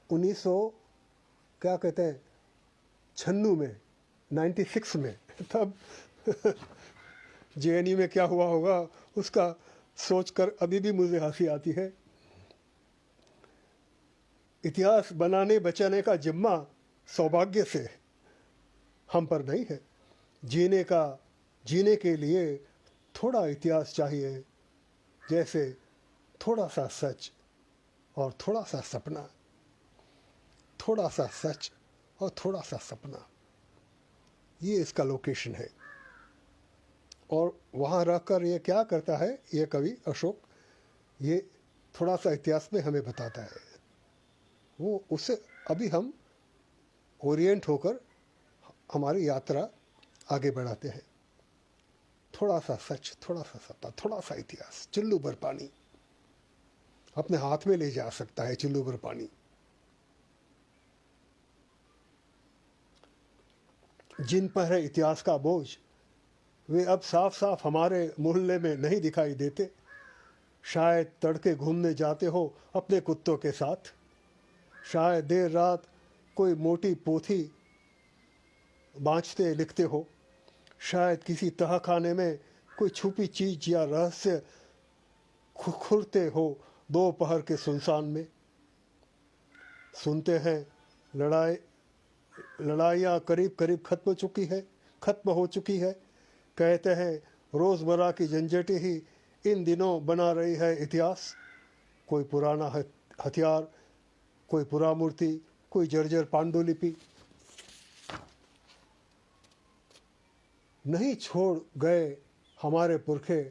S1: 1900 क्या कहते हैं 96 में, 96 में। तब जेएनयू में क्या हुआ होगा उसका सोचकर अभी भी मुझे हंसी आती है। इतिहास बनाने बचाने का जिम्मा सौभाग्य से हम पर नहीं है। जीने के लिए थोड़ा इतिहास चाहिए, जैसे थोड़ा सा सच और थोड़ा सा सपना। थोड़ा सा सच और थोड़ा सा सपना, ये इसका लोकेशन है। और वहाँ रहकर ये क्या करता है, ये कवि अशोक, ये थोड़ा सा इतिहास में हमें बताता है। वो उससे अभी हम ओरिएंट होकर हमारी यात्रा आगे बढ़ाते हैं। थोड़ा सा सच, थोड़ा सा सपा, थोड़ा सा इतिहास, चुल्लू भर पानी अपने हाथ में ले जा सकता है, चुल्लू भर पानी। जिन पर है इतिहास का बोझ, वे अब साफ साफ हमारे मोहल्ले में नहीं दिखाई देते। शायद तड़के घूमने जाते हो अपने कुत्तों के साथ, शायद देर रात कोई मोटी पोथी बाँचते लिखते हो, शायद किसी तहखाने में कोई छुपी चीज या रहस्य खुरते हो दोपहर के सुनसान में। सुनते हैं लड़ाइयाँ करीब करीब खत्म हो चुकी है। कहते हैं रोज़मर्रा की झंझटें ही इन दिनों बना रही है इतिहास। कोई पुराना हथियार, कोई पुरा मूर्ति, कोई जर्जर पांडुलिपि। नहीं छोड़ गए हमारे पुरखे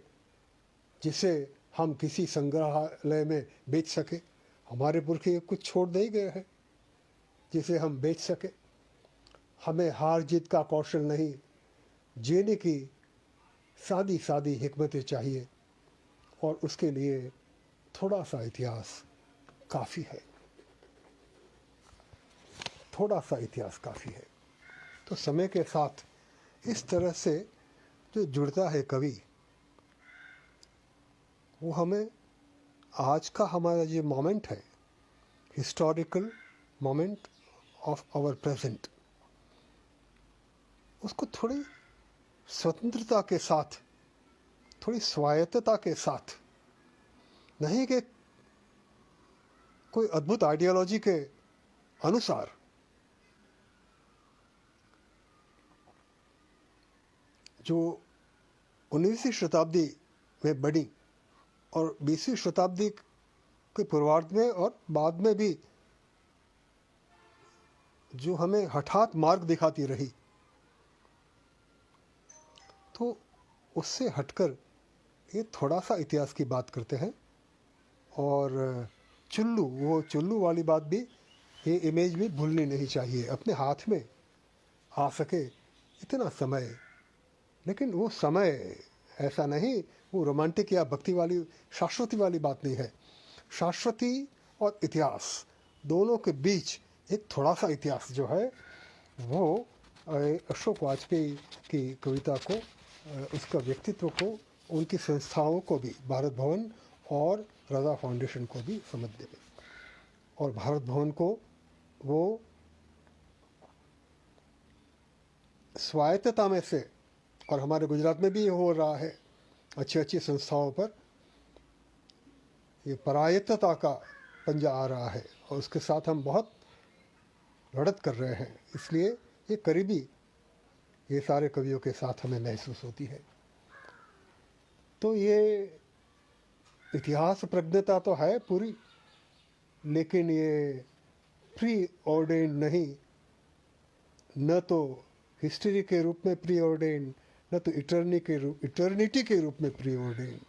S1: जिसे हम किसी संग्रहालय में बेच सके। हमारे पुरखे कुछ छोड़ नहीं गए हैं जिसे हम बेच सके। हमें हार जीत का कौशल नहीं, जीने की सादी सादी हिकमतें चाहिए, और उसके लिए थोड़ा सा इतिहास काफ़ी है। थोड़ा सा इतिहास काफ़ी है। तो समय के साथ इस तरह से जो जुड़ता है कवि, वो हमें आज का हमारा जो मोमेंट है, historical moment of our present, उसको थोड़ी स्वतंत्रता के साथ, थोड़ी स्वायत्तता के साथ, नहीं कि कोई अद्भुत आइडियोलॉजी के अनुसार, जो 19वीं शताब्दी में बनी और 20वीं शताब्दी के पूर्वार्ध में और बाद में भी जो हमें हठात मार्ग दिखाती रही, तो उससे हटकर ये थोड़ा सा इतिहास की बात करते हैं। और वो चुल्लू वाली बात भी, ये इमेज भी भूलनी नहीं चाहिए। अपने हाथ में आ सके इतना समय, लेकिन वो समय ऐसा नहीं, वो रोमांटिक या भक्ति वाली शाश्वती वाली बात नहीं है। शाश्वती और इतिहास दोनों के बीच एक थोड़ा सा इतिहास जो है, वो अशोक वाजपेयी की कविता को, उसका व्यक्तित्व को, उनकी संस्थाओं को भी, भारत भवन और रजा फाउंडेशन को भी समझने में, और भारत भवन को वो स्वायत्तता में से, और हमारे गुजरात में भी ये हो रहा है, अच्छी अच्छी संस्थाओं पर ये परायत्तता का पंजा आ रहा है, और उसके साथ हम बहुत लड़त कर रहे हैं। इसलिए ये करीबी ये सारे कवियों के साथ हमें महसूस होती है। तो ये इतिहास प्रज्ञता तो है पूरी, लेकिन ये प्री ऑर्डेंड नहीं, न तो हिस्ट्री के रूप में प्री ऑर्डेंड, न तो इटर्निटी के रूप में प्री ऑर्डेंड।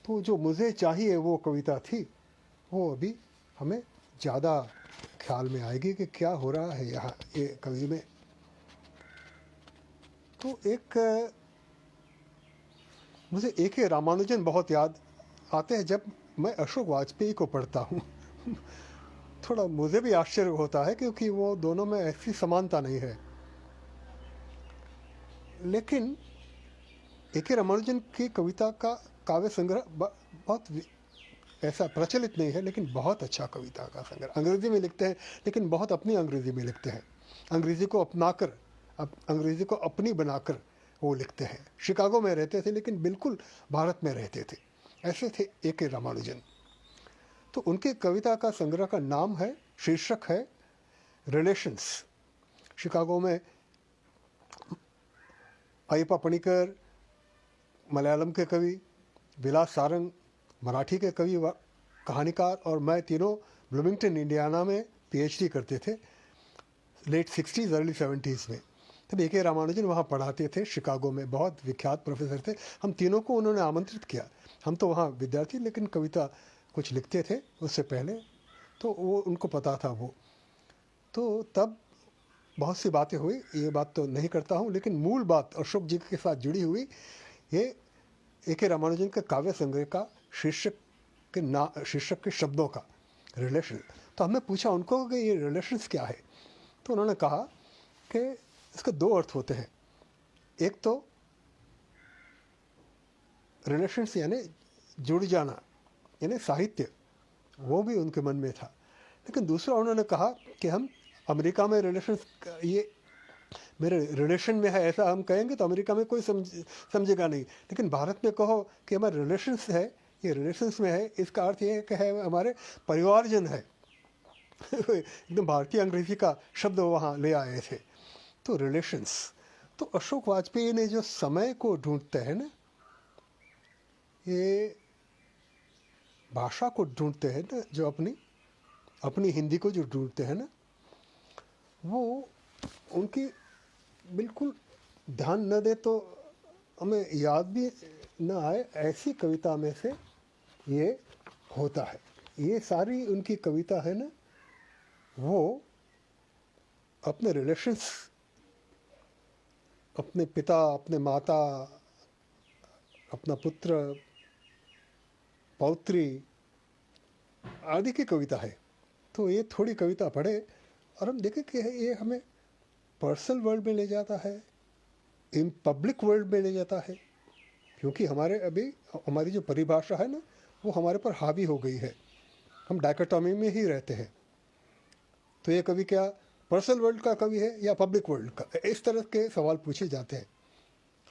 S1: तो जो मुझे चाहिए वो कविता थी, वो अभी हमें ज़्यादा ख्याल में आएगी कि क्या हो रहा है यहाँ ये कवि में। तो एक मुझे A.K. रामानुजन बहुत याद आते हैं जब मैं अशोक वाजपेयी को पढ़ता हूँ। थोड़ा मुझे भी आश्चर्य होता है क्योंकि वो दोनों में ऐसी समानता नहीं है। लेकिन A.K. रामानुजन की कविता का काव्य संग्रह बहुत ऐसा प्रचलित नहीं है, लेकिन बहुत अच्छा कविता का संग्रह। अंग्रेजी में लिखते हैं, लेकिन बहुत अपनी अंग्रेजी में लिखते हैं। अंग्रेजी को अपनाकर, अंग्रेजी को अपनी बनाकर वो लिखते हैं। शिकागो में रहते थे, लेकिन बिल्कुल भारत में रहते थे। ऐसे थे A.K. रामानुजन। तो उनके कविता का संग्रह का नाम है, शीर्षक है रिलेशंस। शिकागो में अय्यप्पा पणिकर मलयालम के कवि, विलास सारंग मराठी के कवि व कहानीकार, और मैं तीनों ब्लूमिंगटन इंडियाना में PhD करते थे लेट 60s अर्ली 70s में। तब ए.के. रामानुजन वहाँ पढ़ाते थे शिकागो में, बहुत विख्यात प्रोफेसर थे। हम तीनों को उन्होंने आमंत्रित किया। हम तो वहाँ विद्यार्थी लेकिन कविता कुछ लिखते थे उससे पहले, तो वो उनको पता था वो। तो तब बहुत सी बातें हुई, ये बात तो नहीं करता हूँ, लेकिन मूल बात अशोक जी के साथ जुड़ी हुई ये ए.के. रामानुजन के काव्य संग्रह का शीर्षक के शब्दों का रिलेशन। तो हमने पूछा उनको कि ये रिलेशंस क्या है, तो उन्होंने कहा कि इसके दो अर्थ होते हैं। एक तो रिलेशंस यानी जुड़ जाना, यानी साहित्य, वो भी उनके मन में था। लेकिन दूसरा उन्होंने कहा कि हम अमेरिका में रिलेशंस, ये मेरे रिलेशन में है ऐसा हम कहेंगे तो अमेरिका में कोई समझेगा नहीं, लेकिन भारत में कहो कि हमारे रिलेशंस है, ये रिलेशंस में है, इसका अर्थ ये है कि है हमारे परिवारजन है। एकदम भारतीय अंग्रेजी का शब्द वहाँ ले आए थे। तो रिलेशंस, तो अशोक वाजपेयी ने जो समय को ढूंढते हैं ना, ये भाषा को ढूंढते हैं ना, जो अपनी हिंदी को जो ढूंढते हैं ना, वो उनकी बिल्कुल ध्यान न दे तो हमें याद भी न आए, ऐसी कविता में से ये होता है। ये सारी उनकी कविता है ना, वो अपने रिलेशंस, अपने पिता, अपने माता, अपना पुत्र, पौत्री आदि की कविता है। तो ये थोड़ी कविता पढ़े और हम देखें कि ये हमें पर्सनल वर्ल्ड में ले जाता है, इन पब्लिक वर्ल्ड में ले जाता है, क्योंकि हमारी जो परिभाषा है ना, वो हमारे पर हावी हो गई है। हम डायकोटॉमी में ही रहते हैं। तो ये कवि क्या पर्सनल वर्ल्ड का कवि है या पब्लिक वर्ल्ड का, इस तरह के सवाल पूछे जाते हैं।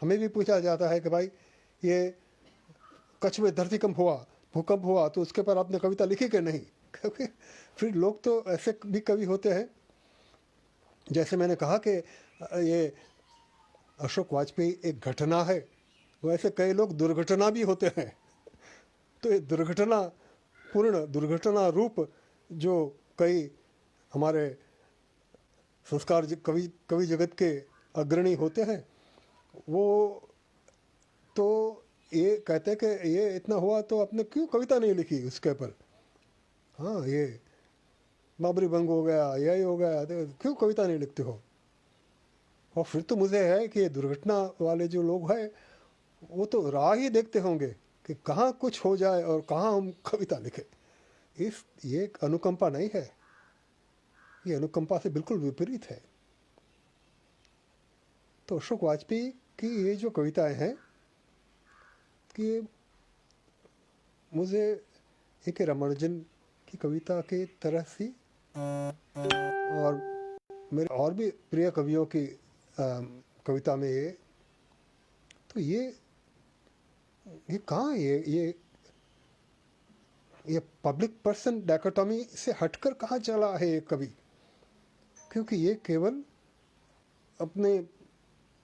S1: हमें भी पूछा जाता है कि भाई ये कच्छ में धरतीकंप हुआ, भूकंप हुआ, तो उसके पर आपने कविता लिखी कि नहीं? क्योंकि फिर लोग तो ऐसे भी कवि होते हैं, जैसे मैंने कहा कि ये अशोक वाजपेयी एक घटना है, वैसे कई लोग दुर्घटना भी होते हैं। तो ये दुर्घटना रूप जो कई हमारे संस्कार कवि जगत के अग्रणी होते हैं, वो तो ये कहते हैं कि ये इतना हुआ तो आपने क्यों कविता नहीं लिखी उसके ऊपर। हाँ, ये बाबरी भंग हो गया, यही हो गया, तो क्यों कविता नहीं लिखते हो? और फिर तो मुझे है कि ये दुर्घटना वाले जो लोग हैं वो तो राह ही देखते होंगे कि कहाँ कुछ हो जाए और कहाँ हम कविता लिखें। ये एक अनुकंपा नहीं है, ये अनुकंपा से बिल्कुल विपरीत है। तो अशोक वाजपेयी की ये जो कविताएं हैं कि मुझे ए.के. रामानुजन की कविता की तरह सी और मेरे और भी प्रिय कवियों की कविता में ये कहाँ ये पब्लिक पर्सन डायकोटॉमी से हटकर कहाँ चला है ये कवि? क्योंकि ये केवल अपने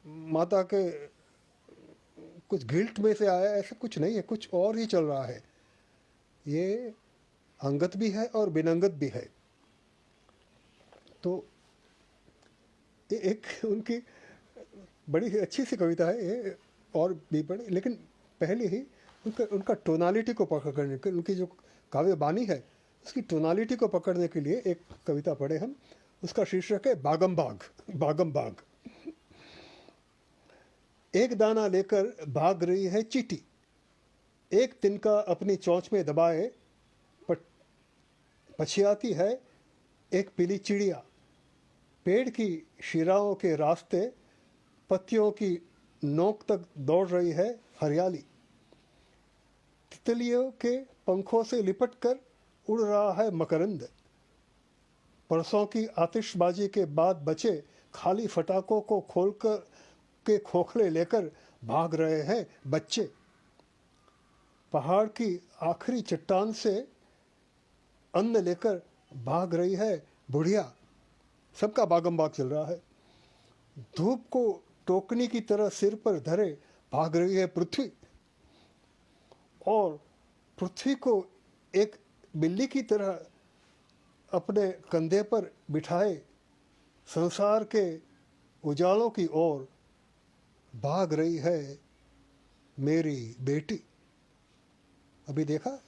S1: माता के कुछ गिल्ट में से आया, ऐसा कुछ नहीं है, कुछ और ही चल रहा है। ये अंगत भी है और बिनंगत भी है। तो एक उनकी बड़ी अच्छी सी कविता है ये, और भी बड़ी, लेकिन पहले ही उनका टोनालिटी को पकड़ने के, उनकी जो काव्य बानी है उसकी टोनालिटी को पकड़ने के लिए एक कविता पढ़े हम। उसका शीर्षक है बागम बाग। एक दाना लेकर भाग रही है चींटी, एक तिनका अपनी चोंच में दबाए पछियाती है एक पीली चिड़िया। पेड़ की शिराओं के रास्ते पत्तियों की नोक तक दौड़ रही है हरियाली। तितलियों के पंखों से लिपट कर उड़ रहा है मकरंद। परसों की आतिशबाजी के बाद बचे खाली फटाकों को खोलकर के खोखले लेकर भाग रहे हैं बच्चे। पहाड़ की आखिरी चट्टान से अन्न लेकर भाग रही है बुढ़िया। सबका बागम बाग चल रहा है। धूप को टोकनी की तरह सिर पर धरे भाग रही है पृथ्वी, और पृथ्वी को एक बिल्ली की तरह अपने कंधे पर बिठाए संसार के उजालों की ओर भाग रही है मेरी बेटी। अभी देखा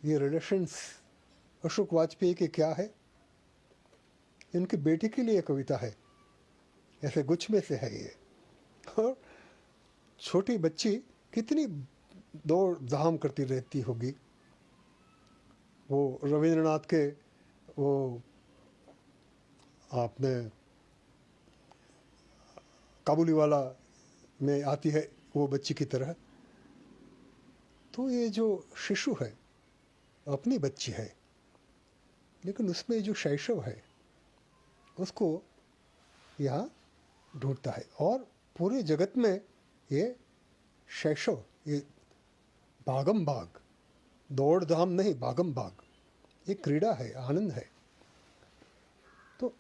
S1: ये रिलेशंस अशोक वाजपेयी के क्या है। इनकी बेटी के लिए कविता है, ऐसे गुच्छ में से है ये। और छोटी बच्ची कितनी दौड़ धाम करती रहती होगी। वो रविंद्रनाथ के वो आपने काबुली वाला में आती है वो बच्ची की तरह। तो ये जो शिशु है अपनी बच्ची है, लेकिन उसमें जो शैशव है उसको यहाँ ढूंढता है। और पूरे जगत में ये शैशव, ये भागम भाग, दौड़ धाम नहीं, भागम भाग, ये क्रीड़ा है, आनंद है। तो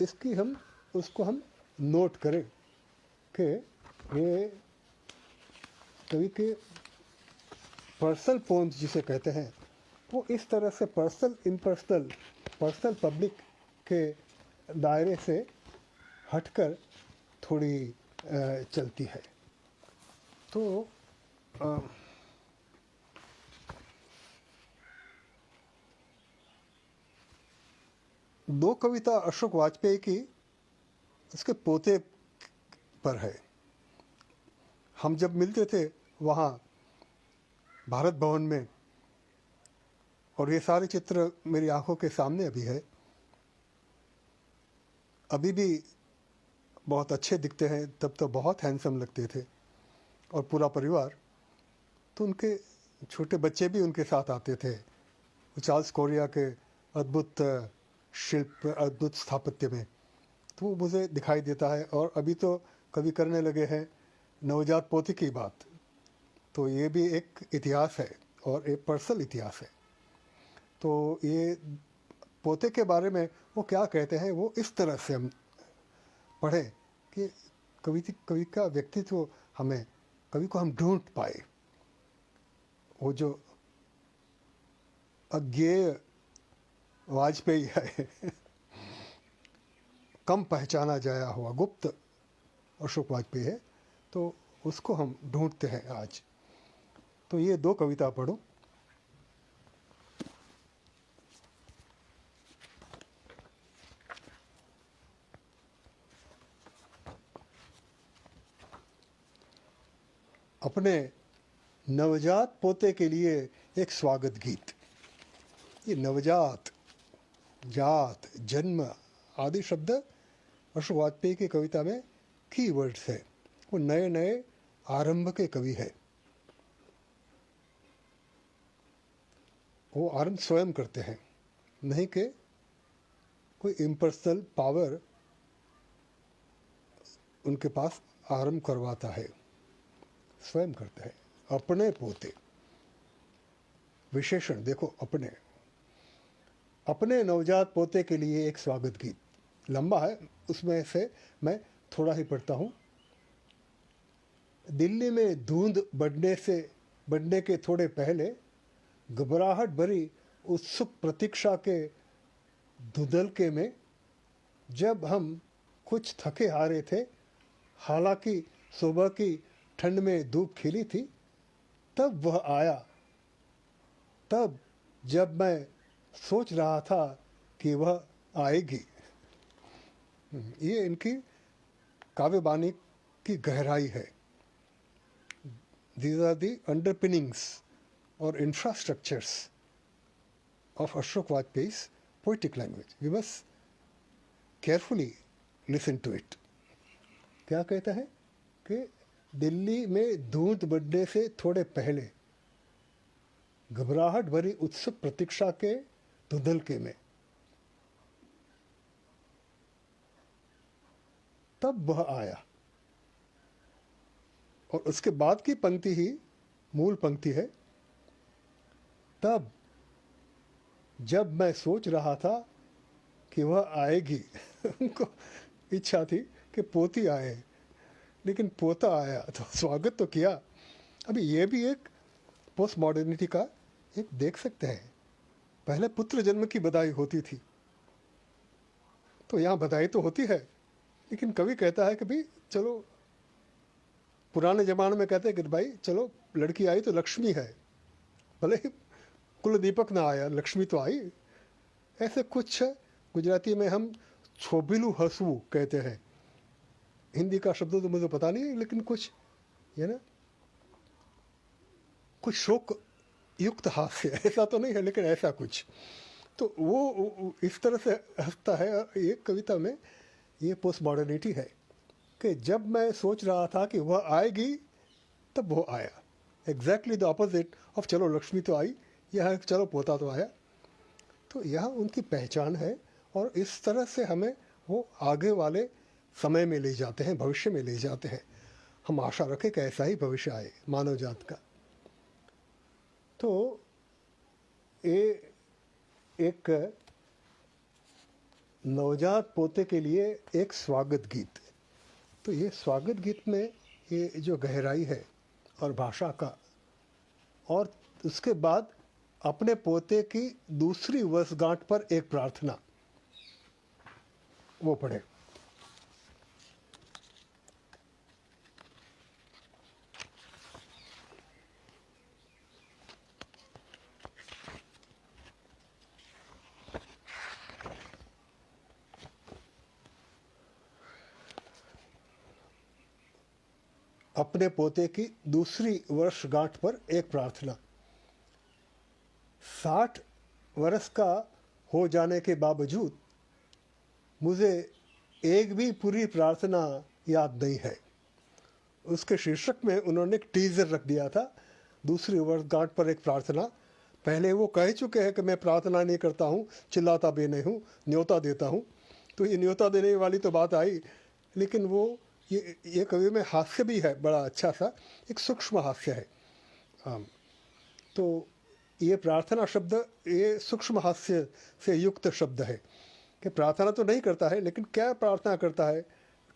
S1: इसकी हम उसको हम नोट करें कि ये कवि के पर्सनल पोम्स जिसे कहते हैं वो इस तरह से पर्सनल इम्पर्सनल, पर्सनल पब्लिक के दायरे से हटकर थोड़ी चलती है। तो दो कविता अशोक वाजपेयी की उसके पोते पर है। हम जब मिलते थे वहाँ भारत भवन में, और ये सारे चित्र मेरी आंखों के सामने अभी है, अभी भी बहुत अच्छे दिखते हैं, तब तो बहुत हैंडसम लगते थे और पूरा परिवार। तो उनके छोटे बच्चे भी उनके साथ आते थे चार्ल्स कोरिया के अद्भुत शिल्प, अद्भुत स्थापत्य में। तो वो मुझे दिखाई देता है। और अभी तो कभी करने लगे हैं नवजात पोती की बात, तो ये भी एक इतिहास है और एक पर्सनल इतिहास है। तो ये पोते के बारे में वो क्या कहते हैं वो इस तरह से हम पढ़ें कि कवि का व्यक्तित्व हमें, कवि को हम ढूंढ पाए। वो जो अज्ञेय वाजपेयी है कम पहचाना जाया हुआ गुप्त अशोक वाजपेयी है, तो उसको हम ढूंढते हैं आज। तो ये दो कविता पढ़ो। अपने नवजात पोते के लिए एक स्वागत गीत। ये नवजात, जात, जन्म आदि शब्द अशोक वाजपेयी की कविता में की वर्ड्स है। वो नए नए आरंभ के कवि है। वो आरंभ स्वयं करते हैं, नहीं कि कोई इम्पर्सनल पावर उनके पास आरंभ करवाता है। स्वयं करते हैं अपने पोते। विशेषण देखो, अपने अपने नवजात पोते के लिए एक स्वागत गीत। लंबा है, उसमें से मैं थोड़ा ही पढ़ता हूँ। दिल्ली में धुंध बढ़ने के थोड़े पहले, घबराहट भरी उत्सुक प्रतीक्षा के धुंधलके में, जब हम कुछ थके हारे थे, हालांकि सुबह की ठंड में धूप खिली थी, तब वह आया। तब जब मैं सोच रहा था कि वह आएगी। ये इनकी काव्यवाणी की गहराई है। These are the underpinnings or infrastructures of Ashok Vajpayee's poetic language. We must carefully listen to it. क्या कहता है कि दिल्ली में धुंध बढ़ने से थोड़े पहले, घबराहट भरी उत्सुक प्रतीक्षा के धुंधलके में, तब वह आया। और उसके बाद की पंक्ति ही मूल पंक्ति है। तब जब मैं सोच रहा था कि वह आएगी उनको इच्छा थी कि पोती आए, लेकिन पोता आया तो स्वागत तो किया। अभी ये भी एक पोस्ट मॉडर्निटी का एक देख सकते हैं। पहले पुत्र जन्म की बधाई होती थी, तो यहाँ बधाई तो होती है, लेकिन कवि कहता है कि भाई चलो, पुराने ज़माने में कहते हैं कि भाई चलो लड़की आई तो लक्ष्मी है, भले ही कुल दीपक ना आया, लक्ष्मी तो आई। ऐसे कुछ गुजराती में हम छोबिलू हंसू कहते हैं, हिंदी का शब्द तो मुझे पता नहीं, लेकिन कुछ ये ना कुछ शोक युक्त हास्य, ऐसा तो नहीं है लेकिन ऐसा कुछ। तो वो इस तरह से हंसता है। और ये कविता में ये पोस्ट मॉडर्निटी है कि जब मैं सोच रहा था कि वह आएगी तब वो आया, एग्जैक्टली द ऑपोजिट ऑफ चलो लक्ष्मी तो आई, यह है चलो पोता तो आया। तो यह उनकी पहचान है और इस तरह से हमें वो आगे वाले समय में ले जाते हैं, भविष्य में ले जाते हैं। हम आशा रखें कि ऐसा ही भविष्य आए मानव जात का। तो ये एक नवजात पोते के लिए एक स्वागत गीत। तो ये स्वागत गीत में ये जो गहराई है और भाषा का, और उसके बाद अपने पोते की दूसरी वर्षगांठ पर एक प्रार्थना, वो पढ़े। अपने पोते की दूसरी वर्षगांठ पर एक प्रार्थना। 60 वर्ष का हो जाने के बावजूद मुझे एक भी पूरी प्रार्थना याद नहीं है। उसके शीर्षक में उन्होंने एक टीजर रख दिया था, दूसरी वर्षगांठ पर एक प्रार्थना। पहले वो कह चुके हैं कि मैं प्रार्थना नहीं करता हूँ, चिल्लाता भी नहीं हूँ, न्योता देता हूँ। तो ये न्योता देने वाली तो बात आई, लेकिन वो ये कवि में हास्य भी है, बड़ा अच्छा सा एक सूक्ष्म हास्य है। तो ये प्रार्थना शब्द ये सूक्ष्म हास्य से युक्त शब्द है कि प्रार्थना तो नहीं करता है, लेकिन क्या प्रार्थना करता है,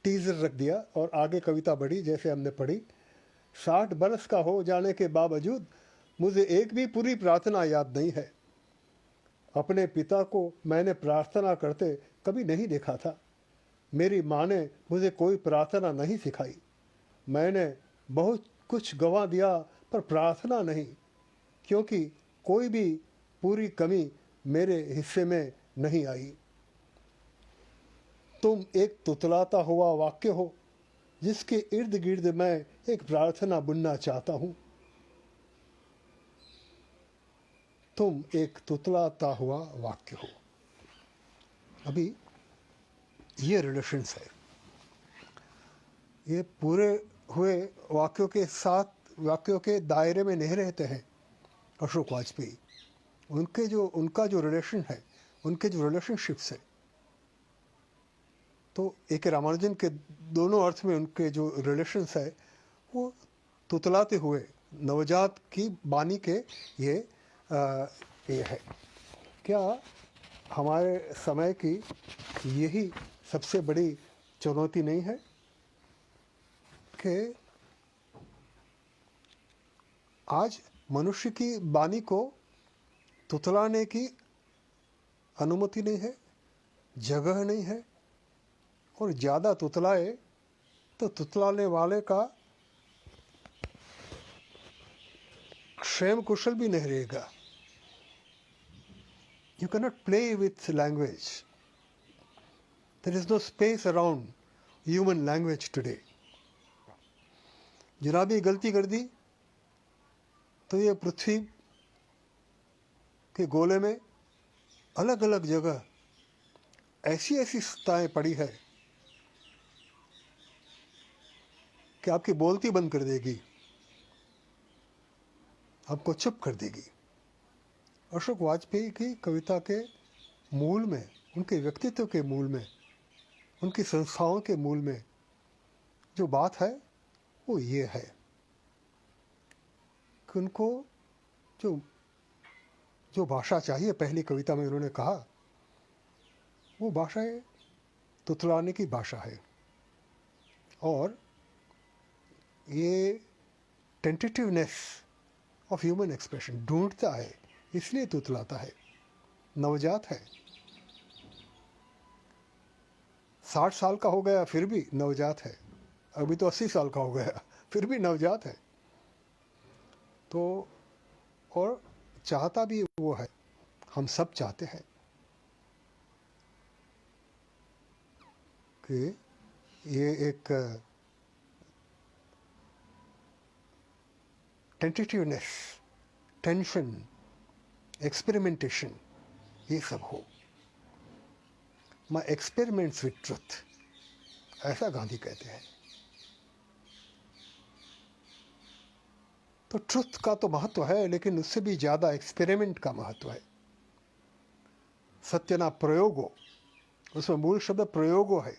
S1: टीजर रख दिया और आगे कविता बढ़ी जैसे हमने पढ़ी। 60 बरस का हो जाने के बावजूद मुझे एक भी पूरी प्रार्थना याद नहीं है। अपने पिता को मैंने प्रार्थना करते कभी नहीं देखा था। मेरी माँ ने मुझे कोई प्रार्थना नहीं सिखाई। मैंने बहुत कुछ गंवा दिया पर प्रार्थना नहीं, क्योंकि कोई भी पूरी कमी मेरे हिस्से में नहीं आई। तुम एक तुतलाता हुआ वाक्य हो जिसके इर्द गिर्द मैं एक प्रार्थना बुनना चाहता हूँ। तुम एक तुतलाता हुआ वाक्य हो। अभी ये रिलेशंस है, ये पूरे हुए वाक्यों के साथ वाक्यों के दायरे में नहीं रहते हैं अशोक वाजपेयी। उनका जो रिलेशन है, उनके जो रिलेशनशिप्स है, तो एक रामानुजन के दोनों अर्थ में उनके जो रिलेशंस है वो तुतलाते हुए नवजात की बानी के ये है। क्या हमारे समय की यही सबसे बड़ी चुनौती नहीं है कि आज मनुष्य की बानी को तुतलाने की अनुमति नहीं है, जगह नहीं है, और ज़्यादा तुतलाए तो तुतलाने वाले का क्षेम कुशल भी नहीं रहेगा। You cannot play with language. There is no space around human language today. जरा भी गलती कर दी तो ये पृथ्वी के गोले में अलग अलग जगह ऐसी ऐसी सत्ताएं पड़ी है कि आपकी बोलती बंद कर देगी, आपको चुप कर देगी। अशोक वाजपेयी की कविता के मूल में, उनके व्यक्तित्व के मूल में, उनकी संस्थाओं के मूल में जो बात है वो ये है कि उनको जो भाषा चाहिए, पहली कविता में उन्होंने कहा, वो भाषा तुतलाने की भाषा है। और ये टेंटेटिवनेस ऑफ ह्यूमन एक्सप्रेशन ढूंढता है, इसलिए तुतलाता है, नवजात है। 60 साल का हो गया फिर भी नवजात है, अभी तो 80 साल का हो गया फिर भी नवजात है। तो और चाहता भी वो है, हम सब चाहते हैं कि ये एक टेंटेटिवनेस, टेंशन, एक्सपेरिमेंटेशन, ये सब हो। माई एक्सपेरिमेंट्स विथ ट्रुथ, ऐसा गांधी कहते हैं। तो ट्रुथ का तो महत्व है, लेकिन उससे भी ज़्यादा एक्सपेरिमेंट का महत्व है। सत्य ना प्रयोगो, उसमें मूल शब्द प्रयोगो है।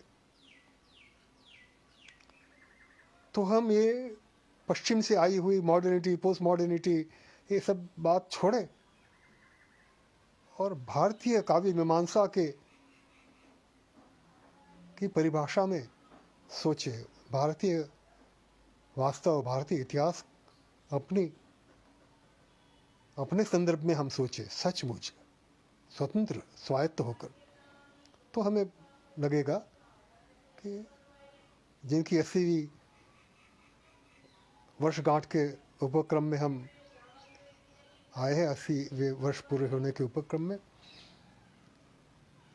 S1: तो हम ये पश्चिम से आई हुई मॉडर्निटी, पोस्ट मॉडर्निटी, ये सब बात छोड़ें और भारतीय काव्य मीमांसा के की परिभाषा में सोचे। भारतीय वास्तव, भारतीय इतिहास अपने संदर्भ में हम सोचे, सचमुच स्वतंत्र स्वायत्त होकर, तो हमें लगेगा कि जिनकी 80वीं वर्षगांठ के उपक्रम में हम आए हैं, 80वें वर्ष पूरे होने के उपक्रम में,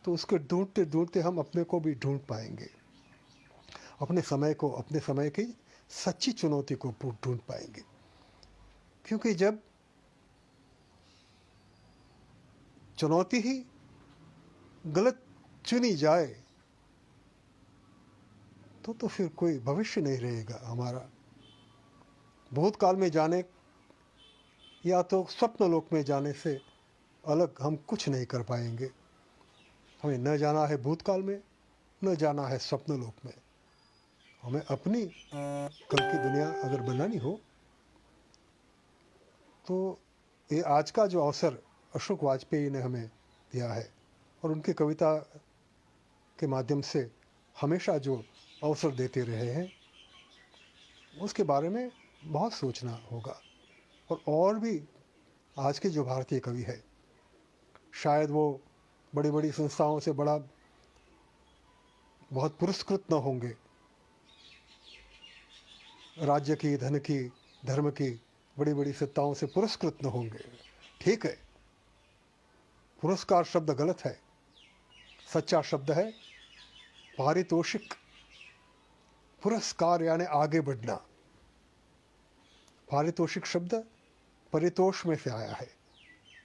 S1: तो उसको ढूंढते ढूंढते हम अपने को भी ढूंढ पाएंगे, अपने समय को, अपने समय की सच्ची चुनौती को ढूंढ पाएंगे। क्योंकि जब चुनौती ही गलत चुनी जाए तो फिर कोई भविष्य नहीं रहेगा हमारा। भूतकाल में जाने या तो स्वप्न लोक में जाने से अलग हम कुछ नहीं कर पाएंगे। हमें न जाना है भूतकाल में, न जाना है स्वप्न लोक में। हमें अपनी कल की दुनिया अगर बनानी हो तो ये आज का जो अवसर अशोक वाजपेयी ने हमें दिया है और उनकी कविता के माध्यम से हमेशा जो अवसर देते रहे हैं, उसके बारे में बहुत सोचना होगा। और भी आज के जो भारतीय कवि है, शायद वो बड़ी बड़ी संस्थाओं से बहुत पुरस्कृत न होंगे, राज्य की, धन की, धर्म की बड़ी बड़ी सत्ताओं से पुरस्कृत न होंगे, ठीक है, पुरस्कार शब्द गलत है। सच्चा शब्द है पारितोषिक। पुरस्कार यानी आगे बढ़ना। पारितोषिक शब्द परितोष में से आया है,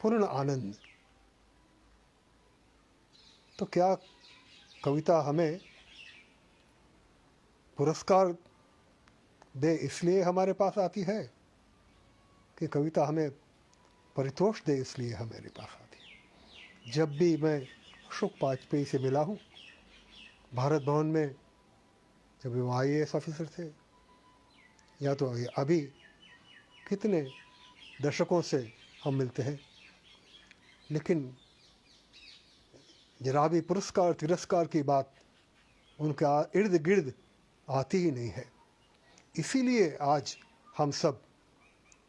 S1: पूर्ण आनंद। तो क्या कविता हमें पुरस्कार दे इसलिए हमारे पास आती है, कि कविता हमें परितोष दे इसलिए हमारे पास आती है? जब भी मैं अशोक वाजपेयी से मिला हूँ भारत भवन में, जब वो IAS ऑफिसर थे, या तो अभी कितने दशकों से हम मिलते हैं, लेकिन जरा भी पुरस्कार तिरस्कार की बात उनके इर्द गिर्द आती ही नहीं है। इसीलिए आज हम सब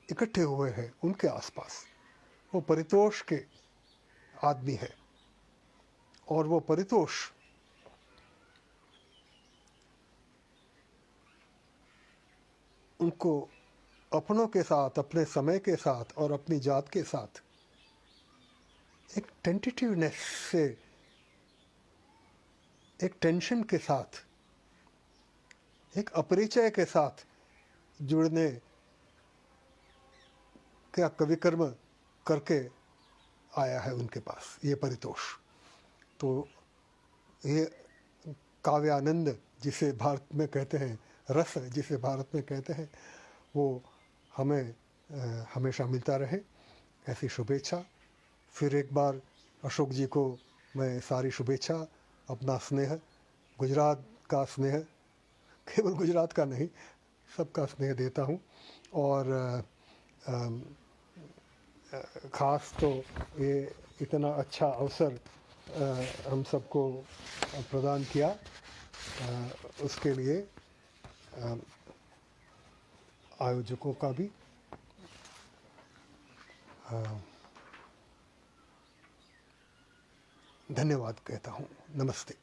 S1: इकट्ठे हुए हैं उनके आसपास। वो परितोष के आदमी है और वो परितोष उनको अपनों के साथ, अपने समय के साथ और अपनी जात के साथ एक टेंटेटिवनेस से, एक टेंशन के साथ, एक अपरिचय के साथ जुड़ने का कविकर्म करके आया है उनके पास ये परितोष। तो ये काव्यानंद जिसे भारत में कहते हैं, रस जिसे भारत में कहते हैं, वो हमें हमेशा मिलता रहे, ऐसी शुभेच्छा। फिर एक बार अशोक जी को मैं सारी शुभेच्छा, अपना स्नेह, गुजरात का स्नेह, केवल गुजरात का नहीं, सबका स्नेह देता हूँ। और ख़ास तो ये इतना अच्छा अवसर हम सबको प्रदान किया, उसके लिए आयोजकों का भी धन्यवाद कहता हूँ। नमस्ते।